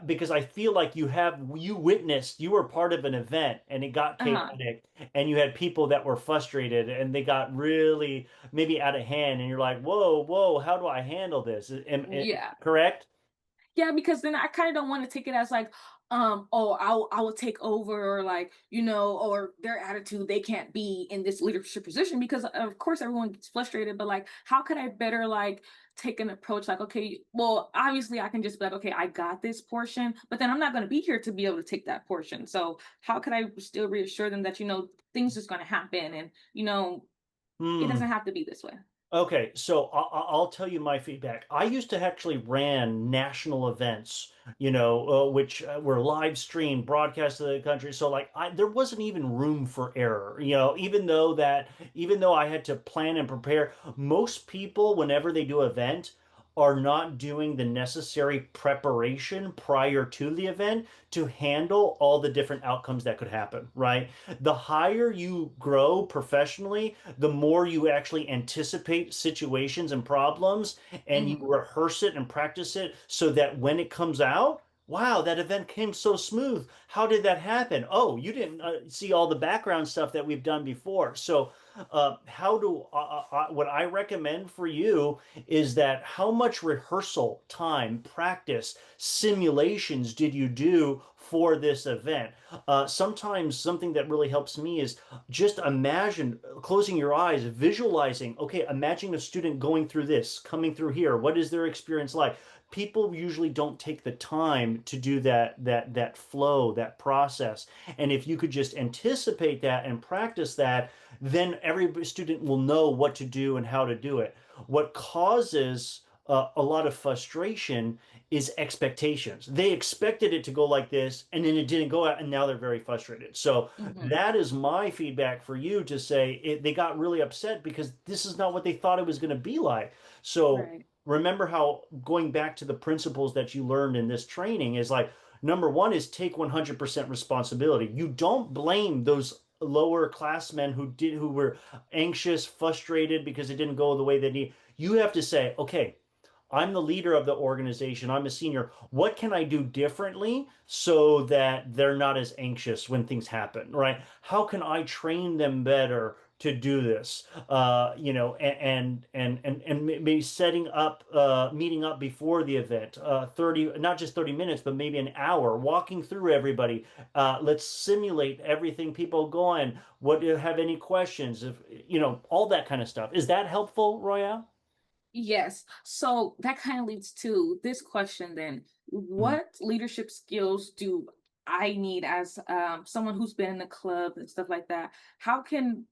because I feel like you were part of an event and it got Uh-huh. chaotic and you had people that were frustrated and they got really maybe out of hand and you're like, whoa, how do I handle this? Am Yeah. correct? Yeah, because then I kind of don't want to take it as like, oh, I will take over, or like, or their attitude, they can't be in this leadership position because of course everyone gets frustrated, but like, how could I better like take an approach like, okay, well, obviously I can just be like, okay, I got this portion, but then I'm not going to be here to be able to take that portion. So how could I still reassure them that, things is going to happen and, it Hmm. doesn't have to be this way. Okay, so I'll tell you my feedback. I used to actually ran national events, which were live streamed, broadcast to the country. So like, there wasn't even room for error, even though I had to plan and prepare. Most people, whenever they do an event, are not doing the necessary preparation prior to the event to handle all the different outcomes that could happen, right? The higher you grow professionally, the more you actually anticipate situations and problems and you Mhm. rehearse it and practice it so that when it comes out, wow, that event came so smooth. How did that happen? Oh, you didn't see all the background stuff that we've done before. So, what I recommend for you is that how much rehearsal time, practice, simulations did you do for this event? Sometimes something that really helps me is just imagine closing your eyes, visualizing, okay, imagine a student going through this, coming through here. What is their experience like? People usually don't take the time to do that flow, that process. And if you could just anticipate that and practice that, then every student will know what to do and how to do it. What causes a lot of frustration is expectations. They expected it to go like this, and then it didn't go out, and now they're very frustrated. So Mhm. that is my feedback for you to say they got really upset because this is not what they thought it was going to be like. So Right. remember how going back to the principles that you learned in this training is like number one is take 100% responsibility. You don't blame those lower classmen who were anxious, frustrated because it didn't go the way they need. You have to say, okay, I'm the leader of the organization. I'm a senior. What can I do differently so that they're not as anxious when things happen, right? How can I train them better to do this? And maybe setting up, meeting up before the event, 30, not just 30 minutes, but maybe an hour, walking through everybody. Let's simulate everything people go on. What have any questions? If all that kind of stuff. Is that helpful, Roya? Yes. So that kind of leads to this question then. What leadership skills do I need as someone who's been in a club and stuff like that?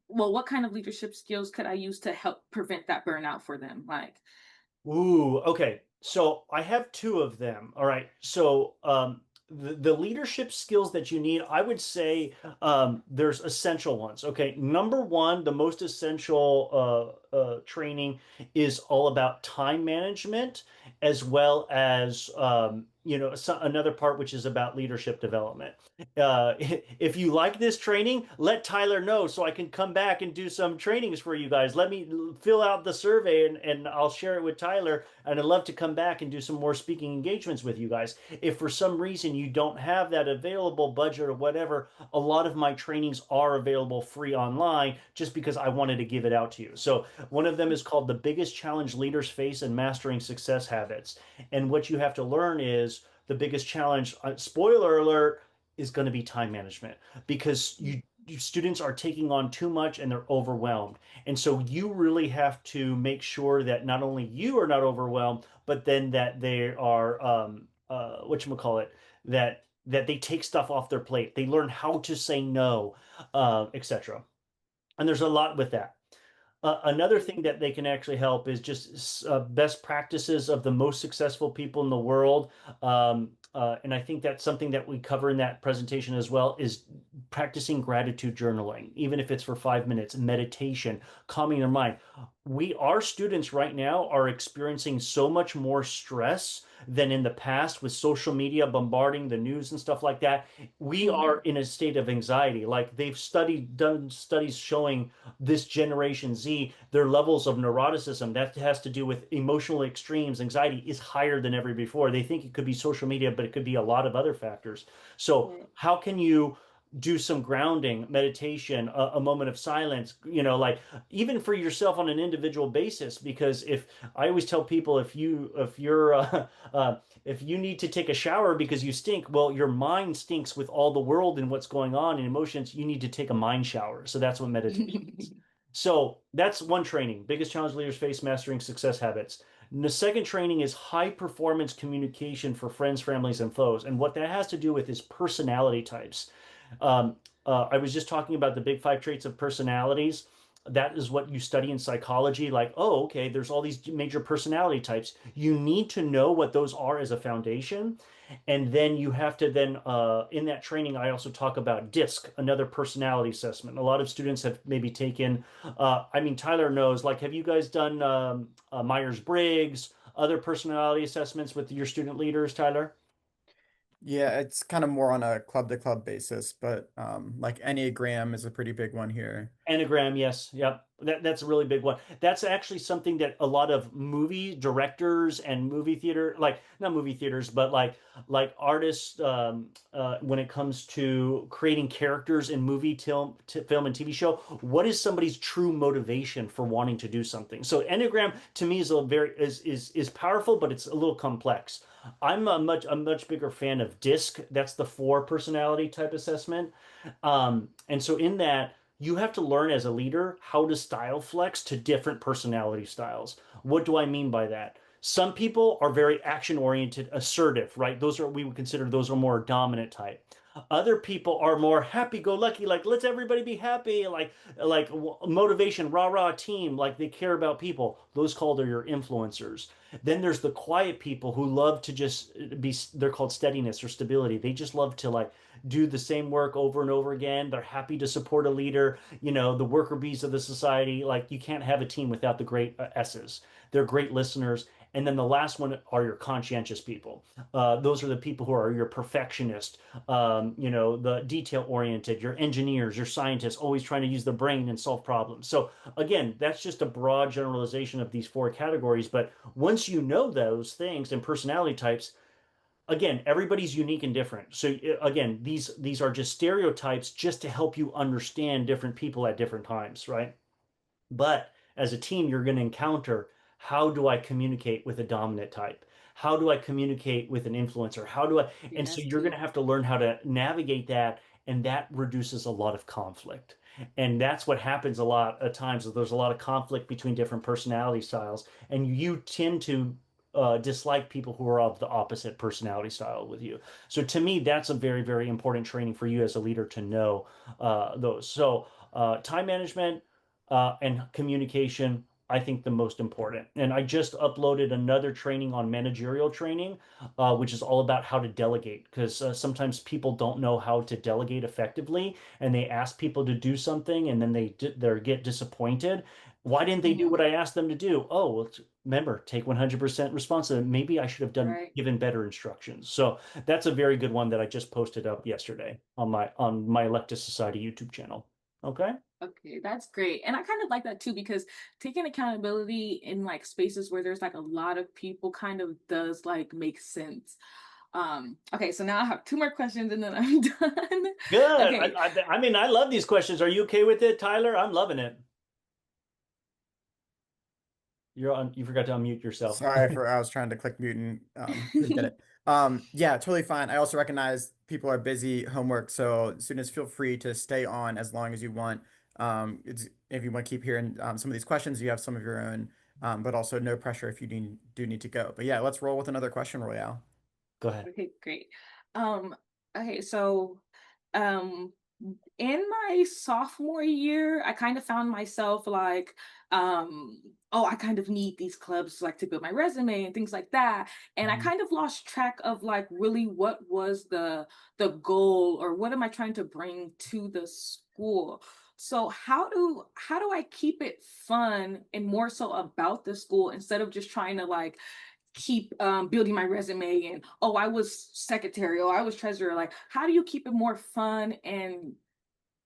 What kind of leadership skills could I use to help prevent that burnout for them? Like, Ooh, okay. So I have two of them. All right. So the leadership skills that you need, I would say there's essential ones. Okay. Number one, the most essential training is all about time management, as well as another part which is about leadership development. If you like this training, let Tyler know so I can come back and do some trainings for you guys. Let me fill out the survey and I'll share it with Tyler. And I'd love to come back and do some more speaking engagements with you guys. If for some reason you don't have that available budget or whatever, a lot of my trainings are available free online just because I wanted to give it out to you. So one of them is called The Biggest Challenge Leaders Face in Mastering Success Habits. And what you have to learn is the biggest challenge, spoiler alert, is going to be time management because students are taking on too much and they're overwhelmed. And so you really have to make sure that not only you are not overwhelmed, but then that they are whatchamacallit, that they take stuff off their plate. They learn how to say no, etc. And there's a lot with that. Another thing that they can actually help is just best practices of the most successful people in the world. And I think that's something that we cover in that presentation as well is practicing gratitude journaling, even if it's for 5 minutes, meditation, calming their mind. Our students right now are experiencing so much more stress than in the past with social media bombarding the news and stuff like that. We are mhm. in a state of anxiety. Like done studies showing this Generation Z, their levels of neuroticism that has to do with emotional extremes, anxiety is higher than ever before. They think it could be social media, but it could be a lot of other factors. So, Right. how can you do some grounding, meditation, a moment of silence, like even for yourself on an individual basis? Because if I always tell people, if you need to take a shower because you stink, well, your mind stinks with all the world and what's going on and emotions. You need to take a mind shower. So that's what meditation is. So that's one training. Biggest challenge leaders face mastering success habits. And the second training is high performance communication for friends, families, and foes. And what that has to do with is personality types. Um, I was just talking about the big five traits of personalities. That is what you study in psychology. Like, oh, okay, there's all these major personality types. You need to know what those are as a foundation. And then you have to in that training, I also talk about DISC, another personality assessment. A lot of students have maybe taken, I mean, Tyler knows, like, have you guys done Myers-Briggs, other personality assessments with your student leaders, Tyler? Yeah, it's kind of more on a club to club basis, but like Enneagram is a pretty big one here. Anagram, yes, yep. That's a really big one. That's actually something that a lot of movie directors and movie theater, like not movie theaters, but like artists, when it comes to creating characters in movie, film, and TV show, what is somebody's true motivation for wanting to do something? So Enneagram to me is a very is powerful, but it's a little complex. I'm a much bigger fan of DISC. That's the four personality type assessment. And so in that, you have to learn as a leader how to style flex to different personality styles. What do I mean by that? Some people are very action oriented, assertive, right? Those are, we would consider those are more dominant type. Other people are more happy go lucky, like let's everybody be happy, like motivation, rah rah team, like they care about people. Those called are your influencers. Then there's the quiet people who love to just be, they're called steadiness or stability. They just love to like do the same work over and over again. They're happy to support a leader, the worker bees of the society. Like you can't have a team without the great S's. They're great listeners. And then the last one are your conscientious people. Those are the people who are your perfectionist, the detail oriented, your engineers, your scientists, always trying to use the brain and solve problems. So again, that's just a broad generalization of these four categories. But once you know those things and personality types, again, everybody's unique and different. So again, these are just stereotypes just to help you understand different people at different times, right? But as a team, you're going to encounter, how do I communicate with a dominant type? How do I communicate with an influencer? How do I, and so Yes, you're going to too. have to learn how to navigate that, and that reduces a lot of conflict. And that's what happens a lot of times. There's a lot of conflict between different personality styles, and you tend to dislike people who are of the opposite personality style with you. So to me, that's a very, very important training for you as a leader to know those. So time management and communication, I think the most important. And I just uploaded another training on managerial training, which is all about how to delegate, because sometimes people don't know how to delegate effectively, and they ask people to do something, and then they get disappointed. Why didn't they do Mhm. what I asked them to do? Oh, well, remember, take 100% responsibility. Maybe I should have done Right. given better instructions. So that's a very good one that I just posted up yesterday on my Electus Society YouTube channel. Okay. Okay, that's great. And I kind of like that too, because taking accountability in like spaces where there's like a lot of people kind of does like make sense. Okay, so now I have two more questions and then I'm done. Good. Okay. I mean, I love these questions. Are you okay with it, Tyler? I'm loving it. You're on. You forgot to unmute yourself. Sorry for I was trying to click mute and didn't get it. Yeah, totally fine. I also recognize people are busy homework, so students feel free to stay on as long as you want. If you want to keep hearing some of these questions, you have some of your own, but also no pressure if you do need to go. But yeah, let's roll with another question, Royale. Go ahead. Okay, great. Um, okay, so um in my sophomore year, I kind of found myself like, oh, I kind of need these clubs like to build my resume and things like that. And I Mhm. kind of lost track of like really what was the goal, or what am I trying to bring to the school. So how do I keep it fun and more so about the school, instead of just trying to like keep building my resume and, oh, I was secretary, or I was treasurer. Like, how do you keep it more fun? And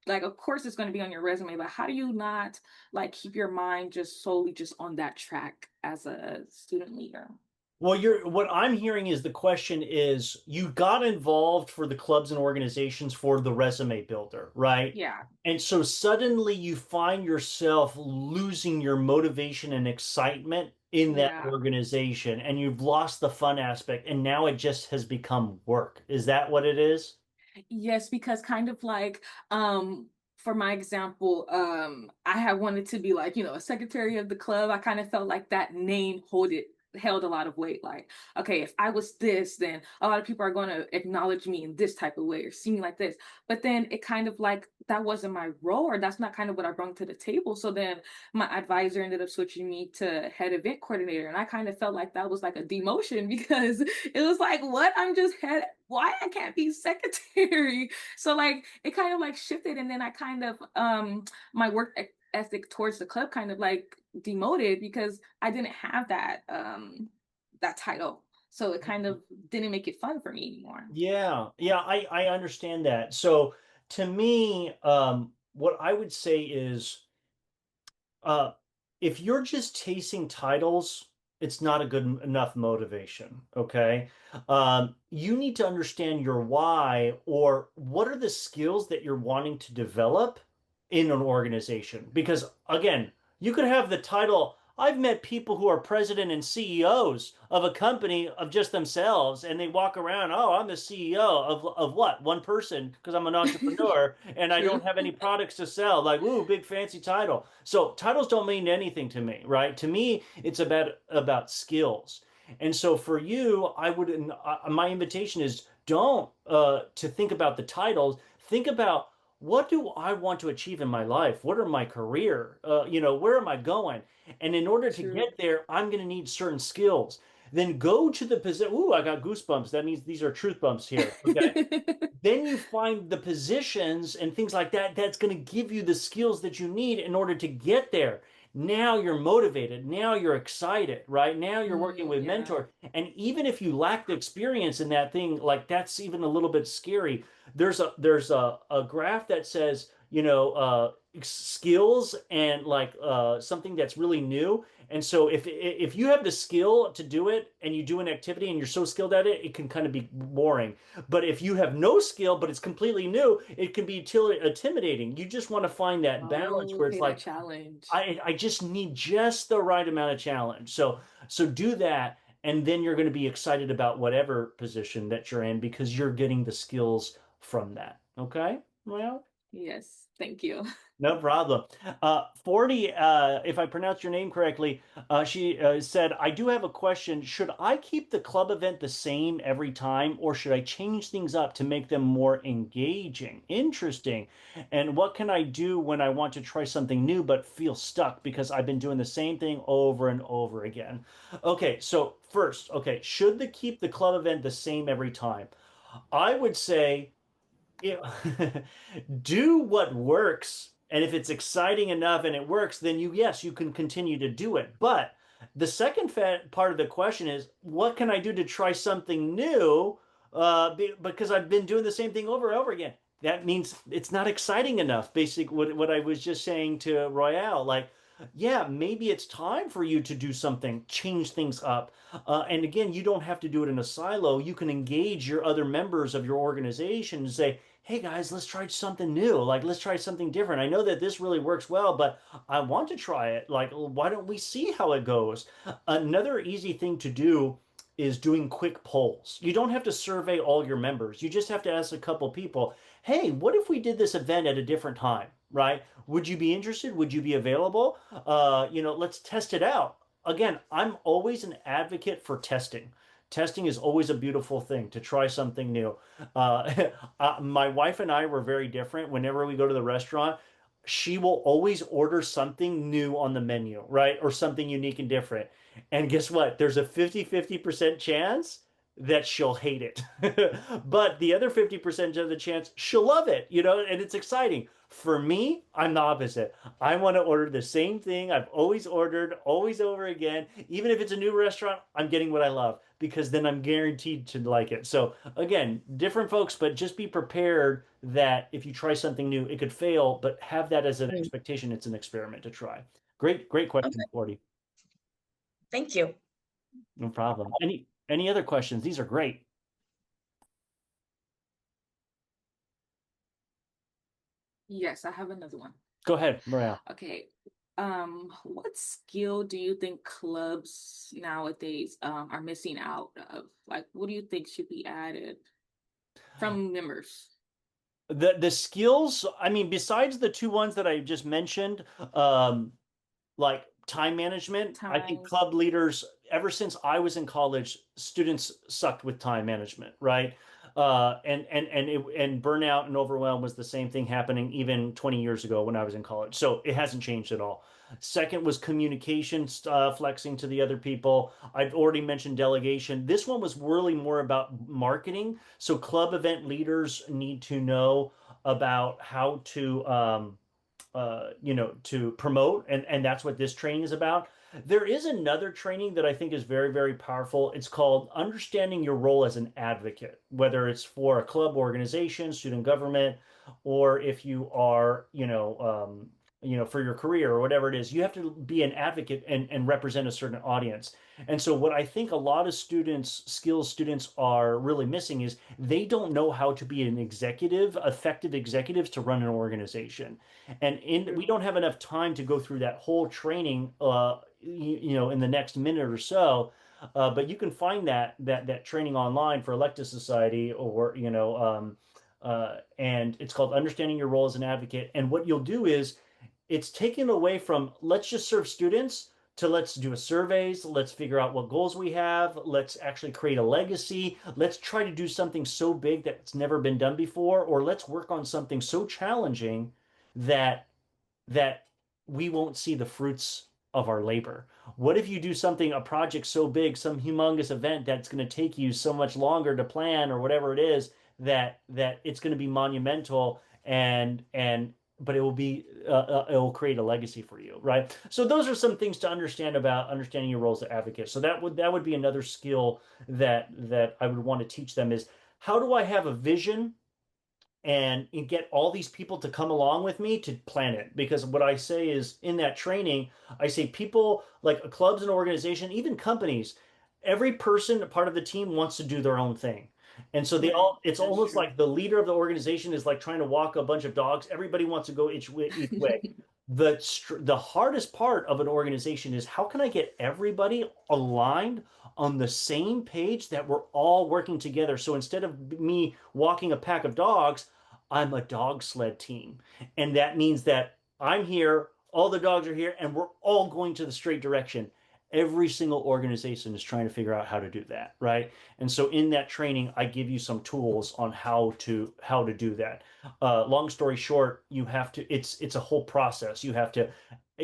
like, of course it's going to be on your resume, but how do you not like keep your mind just solely just on that track as a student leader? Well, what I'm hearing is the question is you got involved for the clubs and organizations for the resume builder, right? Yeah. And so suddenly you find yourself losing your motivation and excitement in that Yeah. organization, and you've lost the fun aspect, and now it just has become work. Is that what it is? Yes, because kind of like, for my example, I had wanted to be like, a secretary of the club. I kind of felt like that name held a lot of weight. Like, okay, if I was this, then a lot of people are going to acknowledge me in this type of way or see me like this. But then it kind of like that wasn't my role, or that's not kind of what I brought to the table. So then my advisor ended up switching me to head event coordinator, and I kind of felt like that was like a demotion because it was like, what? I'm just head. Why I can't be secretary? So like it kind of like shifted, and then I kind of my work ethic towards the club kind of like demoted because I didn't have that that title. So it kind of didn't make it fun for me anymore. Yeah, yeah, I understand that. So to me, what I would say is, uh, if you're just chasing titles, it's not a good enough motivation. Okay. You need to understand your why, or what are the skills that you're wanting to develop in an organization. Because again, you could have the title. I've met people who are president and CEOs of a company of just themselves, and they walk around, oh, I'm the CEO of what? One person, because I'm an entrepreneur and I don't True. have any products to sell. Like, ooh, big fancy title. So titles don't mean anything to me, right? To me, it's about skills. And so for you, I would my invitation is don't to think about the titles. Think about, what do I want to achieve in my life? What are my career? Where am I going? And in order to True. get there, I'm going to need certain skills. Then go to the position. Ooh, I got goosebumps. That means these are truth bumps here. Okay. Then you find the positions and things like that that's going to give you the skills that you need in order to get there. Now you're motivated. Now you're excited, right? Now you're working with Yeah. mentor. And even if you lack the experience in that thing, like that's even a little bit scary. There's a graph that says, skills and like something that's really new. And so if you have the skill to do it and you do an activity and you're so skilled at it, it can kind of be boring. But if you have no skill, but it's completely new, it can be intimidating. You just want to find that balance Oh, where it's okay, that like, challenge. I just need just the right amount of challenge. So do that, and then you're going to be excited about whatever position that you're in because you're getting the skills from that. Okay? Well, Yes, thank you. no problem. 40, if I pronounce your name correctly, she said, I do have a question. Should I keep the club event the same every time, or should I change things up to make them more engaging? Interesting. And what can I do when I want to try something new but feel stuck because I've been doing the same thing over and over again? Okay, so first, okay, should the keep the club event the same every time? I would say, yeah, do what works. And if it's exciting enough and it works, then yes, you can continue to do it. But the second part of the question is, what can I do to try something new? Because I've been doing the same thing over and over again. That means it's not exciting enough. Basically, what I was just saying to Royale, like, yeah, maybe it's time for you to do something, change things up. And again, you don't have to do it in a silo. You can engage your other members of your organization and say, hey guys, let's try something new. Like, let's try something different. I know that this really works well, but I want to try it. Like, why don't we see how it goes? Another easy thing to do is doing quick polls. You don't have to survey all your members. You just have to ask a couple people, hey, what if we did this event at a different time, right? Would you be interested? Would you be available? Let's test it out. Again, I'm always an advocate for testing. Testing is always a beautiful thing to try something new. My wife and I were very different. Whenever we go to the restaurant, she will always order something new on the menu, right? Or something unique and different. And guess what? There's a 50% chance that she'll hate it. But the other 50% of the chance she'll love it, and it's exciting. For me, I'm the opposite. I want to order the same thing I've always ordered, always over again. Even if it's a new restaurant, I'm getting what I love because then I'm guaranteed to like it. So again, different folks, but just be prepared that if you try something new, it could fail, but have that as an expectation. It's an experiment to try. Great question, Okay, 40. thank you. No problem. Any other questions? These are great. Yes, I have another one. Go ahead, Maria. Okay. What skill do you think clubs nowadays are missing out of? Like, what do you think should be added from members? The skills, I mean, besides the two ones that I just mentioned, like time management, I think Time. club leaders, ever since I was in college, students sucked with time management, right? And burnout and overwhelm was the same thing happening even 20 years ago when I was in college. So it hasn't changed at all. Second was communication, flexing to the other people. I've already mentioned delegation. This one was really more about marketing. So club event leaders need to know about how to to promote, and that's what this training is about. There is another training that I think is very, very powerful. It's called Understanding Your Role as an Advocate, whether it's for a club, organization, student government, or if you are, for your career or whatever it is, you have to be an advocate and represent a certain audience. And so what I think a lot of skills students are really missing is they don't know how to be an executive, effective executives to run an organization. And we don't have enough time to go through that whole training, in the next minute or so. But you can find that training online for Elective Society, or and it's called Understanding Your Role as an Advocate. And what you'll do is it's taken away from let's just serve students to let's do a surveys, let's figure out what goals we have, let's actually create a legacy, let's try to do something so big that it's never been done before, or let's work on something so challenging that that we won't see the fruits of our labor. What if you do something, a project so big, some humongous event that's going to take you so much longer to plan or whatever it is, that it's going to be monumental, and but it will create a legacy for you, right? So those are some things to understand about understanding your role as an advocate. So that would be another skill that I would want to teach them is how do I have a vision and get all these people to come along with me to plan it. Because what I say is in that training, I say people like clubs and organization, even companies, every person, a part of the team wants to do their own thing. And so it's almost like the leader of the organization is like trying to walk a bunch of dogs. Everybody wants to go each way. The hardest part of an organization is how can I get everybody aligned on the same page that we're all working together. So instead of me walking a pack of dogs, I'm a dog sled team. And that means that I'm here, all the dogs are here, and we're all going to the straight direction. Every single organization is trying to figure out how to do that, right? And so in that training, I give you some tools on how to do that. Long story short, it's a whole process. You have to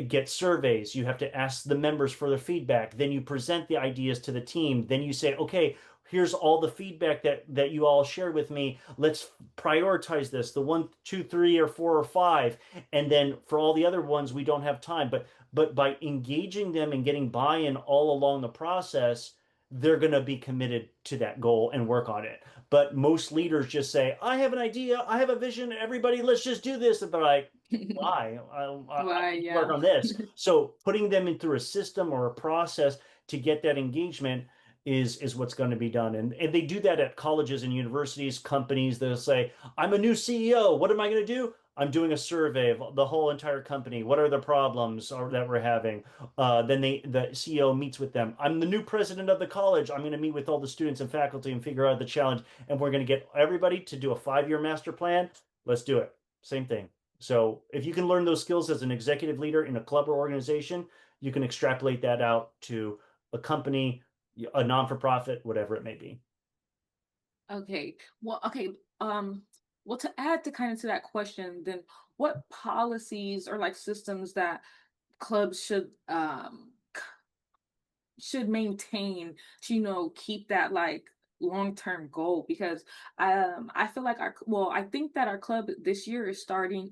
get surveys, you have to ask the members for their feedback, then you present the ideas to the team, then you say, okay, here's all the feedback that you all shared with me. Let's prioritize this, the 1, 2, 3, or 4, or 5. And then for all the other ones, we don't have time. But by engaging them and getting buy-in all along the process, they're going to be committed to that goal and work on it. But most leaders just say, I have an idea, I have a vision, everybody, let's just do this. And they're like, why? Why, yeah. Work on this. So putting them in through a system or a process to get that engagement is what's going to be done. And they do that at colleges and universities, companies. They'll say, I'm a new CEO. What am I going to do? I'm doing a survey of the whole entire company. What are the problems that we're having? Then the CEO meets with them. I'm the new president of the college. I'm going to meet with all the students and faculty and figure out the challenge. And we're going to get everybody to do a 5-year master plan. Let's do it. Same thing. So if you can learn those skills as an executive leader in a club or organization, you can extrapolate that out to a company, a non-for-profit, whatever it may be. Okay. Well, okay. Well, to add to kind of to that question, then what policies or like systems that clubs should maintain to, keep that like long-term goal? Because I feel like I think that our club this year is starting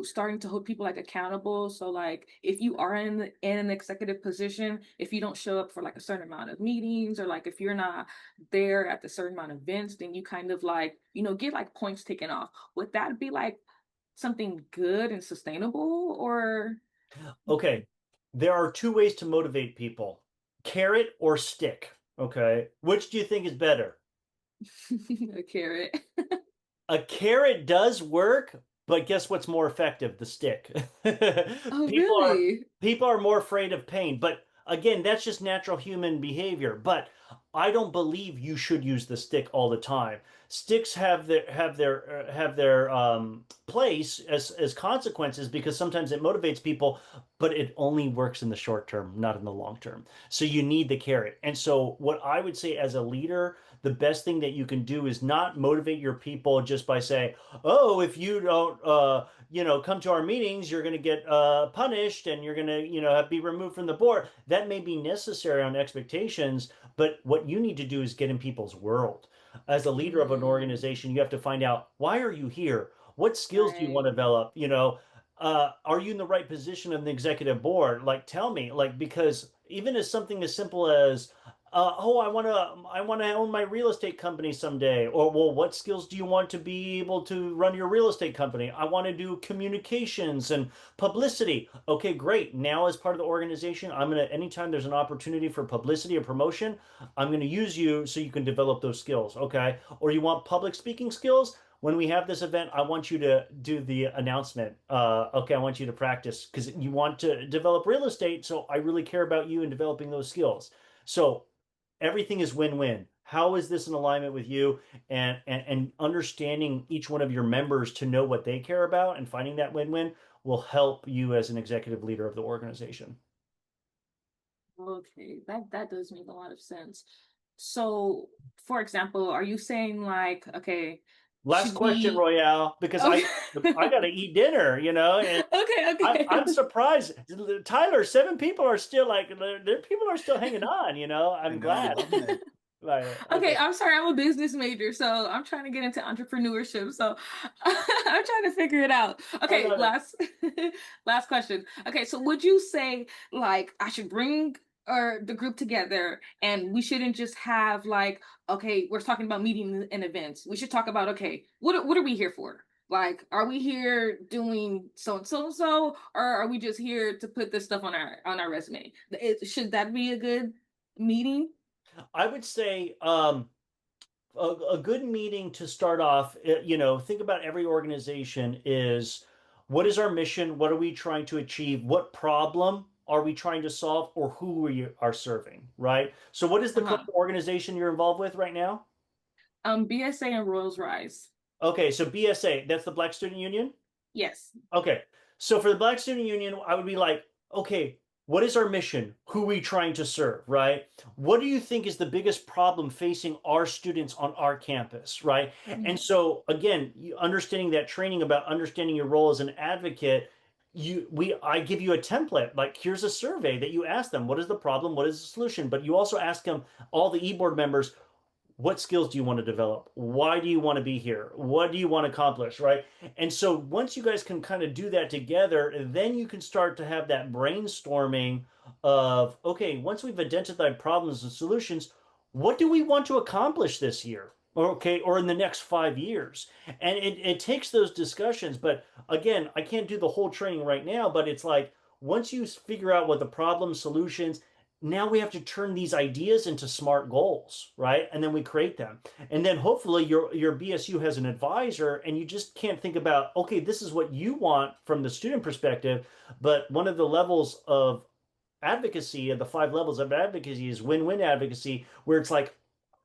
starting to hold people like accountable. So like if you are in an executive position, if you don't show up for like a certain amount of meetings, or like if you're not there at the certain amount of events, then you kind of like, get like points taken off. Would that be like something good and sustainable, or? Okay. There are 2 ways to motivate people, carrot or stick. Okay. Which do you think is better? A carrot. A carrot does work, but guess what's more effective? The stick. Oh, People are really? people are more afraid of pain, but again, that's just natural human behavior. But I don't believe you should use the stick all the time. Sticks have their place as consequences, because sometimes it motivates people, but it only works in the short term, not in the long term. So you need the carrot. And so what I would say as a leader, the best thing that you can do is not motivate your people just by saying, oh, if you don't come to our meetings, you're going to get punished, and you're going to be removed from the board. That may be necessary on expectations, but what you need to do is get in people's world. As a leader of an organization, you have to find out, why are you here? What skills do you want to Right. develop? Are you in the right position in the executive board? Like, tell me, like, because even as something as simple as, oh, I want to own my real estate company someday. Or, well, what skills do you want to be able to run your real estate company? I want to do communications and publicity. Okay, great. Now, as part of the organization, anytime there's an opportunity for publicity or promotion, I'm going to use you so you can develop those skills. Okay. Or you want public speaking skills? When we have this event, I want you to do the announcement. Okay, I want you to practice because you want to develop real estate. So I really care about you in developing those skills. So everything is win-win. How is this in alignment with you, and understanding each one of your members to know what they care about and finding that win-win will help you as an executive leader of the organization. Okay, that does make a lot of sense. So, for example, are you saying like, okay, Last should question, we? Royale, because Okay, I got to eat dinner, and okay. I'm surprised. Tyler, 7 people are still like, their people are still hanging on, I I'm know, glad. loving it. Right. Okay, I'm sorry, I'm a business major, so I'm trying to get into entrepreneurship. So I'm trying to figure it out. I Okay, love it. last question. Okay, so would you say like I should bring or the group together and we shouldn't just have like, okay, we're talking about meetings and events. We should talk about, okay, what are we here for? Like, are we here doing so and so and so, or are we just here to put this stuff on our resume? Should that be a good meeting? I would say a good meeting to start off, think about every organization is, what is our mission? What are we trying to achieve? What problem are we trying to solve, or who we are serving, right? So what is the Uh-huh. current organization you're involved with right now? BSA and Rolls Rise. Okay, so BSA, that's the Black Student Union? Yes. Okay. So for the Black Student Union, I would be like, okay, what is our mission? Who are we trying to serve, right? What do you think is the biggest problem facing our students on our campus, right? And so again, understanding that training about understanding your role as an advocate, I give you a template, like here's a survey that you ask them, what is the problem? What is the solution? But you also ask them, all the e-board members, what skills do you want to develop? Why do you want to be here? What do you want to accomplish, right? And so once you guys can kind of do that together, then you can start to have that brainstorming of, okay, once we've identified problems and solutions, what do we want to accomplish this year? Okay, or in the next 5 years. And it takes those discussions. But again, I can't do the whole training right now, but it's like once you figure out what the problem solutions, now we have to turn these ideas into smart goals, right? And then we create them. And then hopefully your BSU has an advisor, and you just can't think about, okay, this is what you want from the student perspective, but one of the levels of advocacy, of the 5 levels of advocacy, is win-win advocacy, where it's like,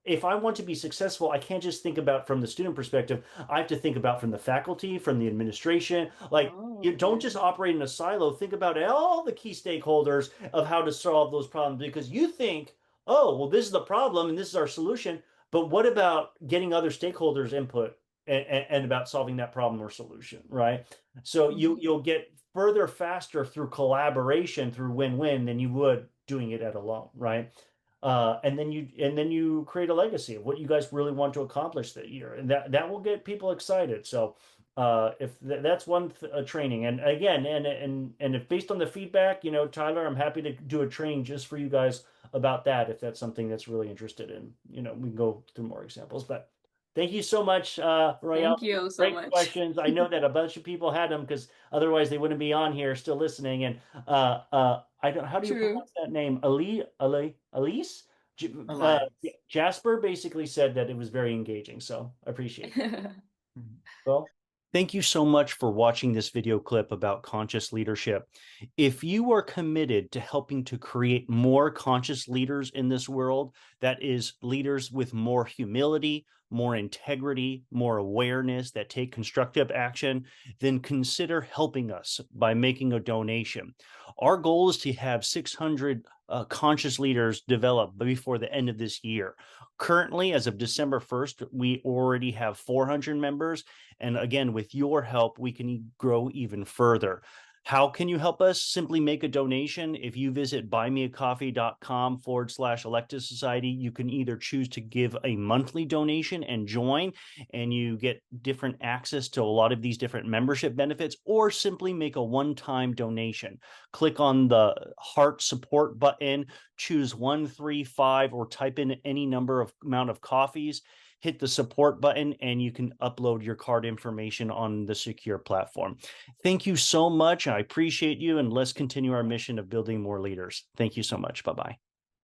if I want to be successful, I can't just think about from the student perspective. I have to think about from the faculty, from the administration. Like, Oh, you don't okay. just operate in a silo. Think about all the key stakeholders of how to solve those problems, because you think, oh, well, this is the problem and this is our solution. But what about getting other stakeholders' input and about solving that problem or solution, right? So you'll get further faster through collaboration, through win-win, than you would doing it at alone, right? And then you create a legacy of what you guys really want to accomplish that year, and that will get people excited. So if that's one training, and again, and if based on the feedback, Tyler, I'm happy to do a training just for you guys about that, if that's something that's really interested in. We can go through more examples, but thank you so much, Royale. Thank you so Great much. questions. I know that a bunch of people had them because otherwise they wouldn't be on here still listening. And I don't. How do you True. pronounce that name? Elise. Alliance. Jasper basically said that it was very engaging, so I appreciate that. Mhm. Well, thank you so much for watching this video clip about conscious leadership. If you are committed to helping to create more conscious leaders in this world, that is, leaders with more humility, more integrity, more awareness, that take constructive action, then consider helping us by making a donation. Our goal is to have 600 conscious leaders develop before the end of this year. Currently, as of December 1st, we already have 400 members. And again, with your help, we can grow even further. How can you help us? Simply make a donation. If you visit buymeacoffee.com/Elective Society, you can either choose to give a monthly donation and join, and you get different access to a lot of these different membership benefits, or simply make a one-time donation. Click on the heart support button, choose 1, 3, 5, or type in any amount of coffees. Hit the support button and you can upload your card information on the secure platform. Thank you so much. I appreciate you, and let's continue our mission of building more leaders. Thank you so much. Bye-bye.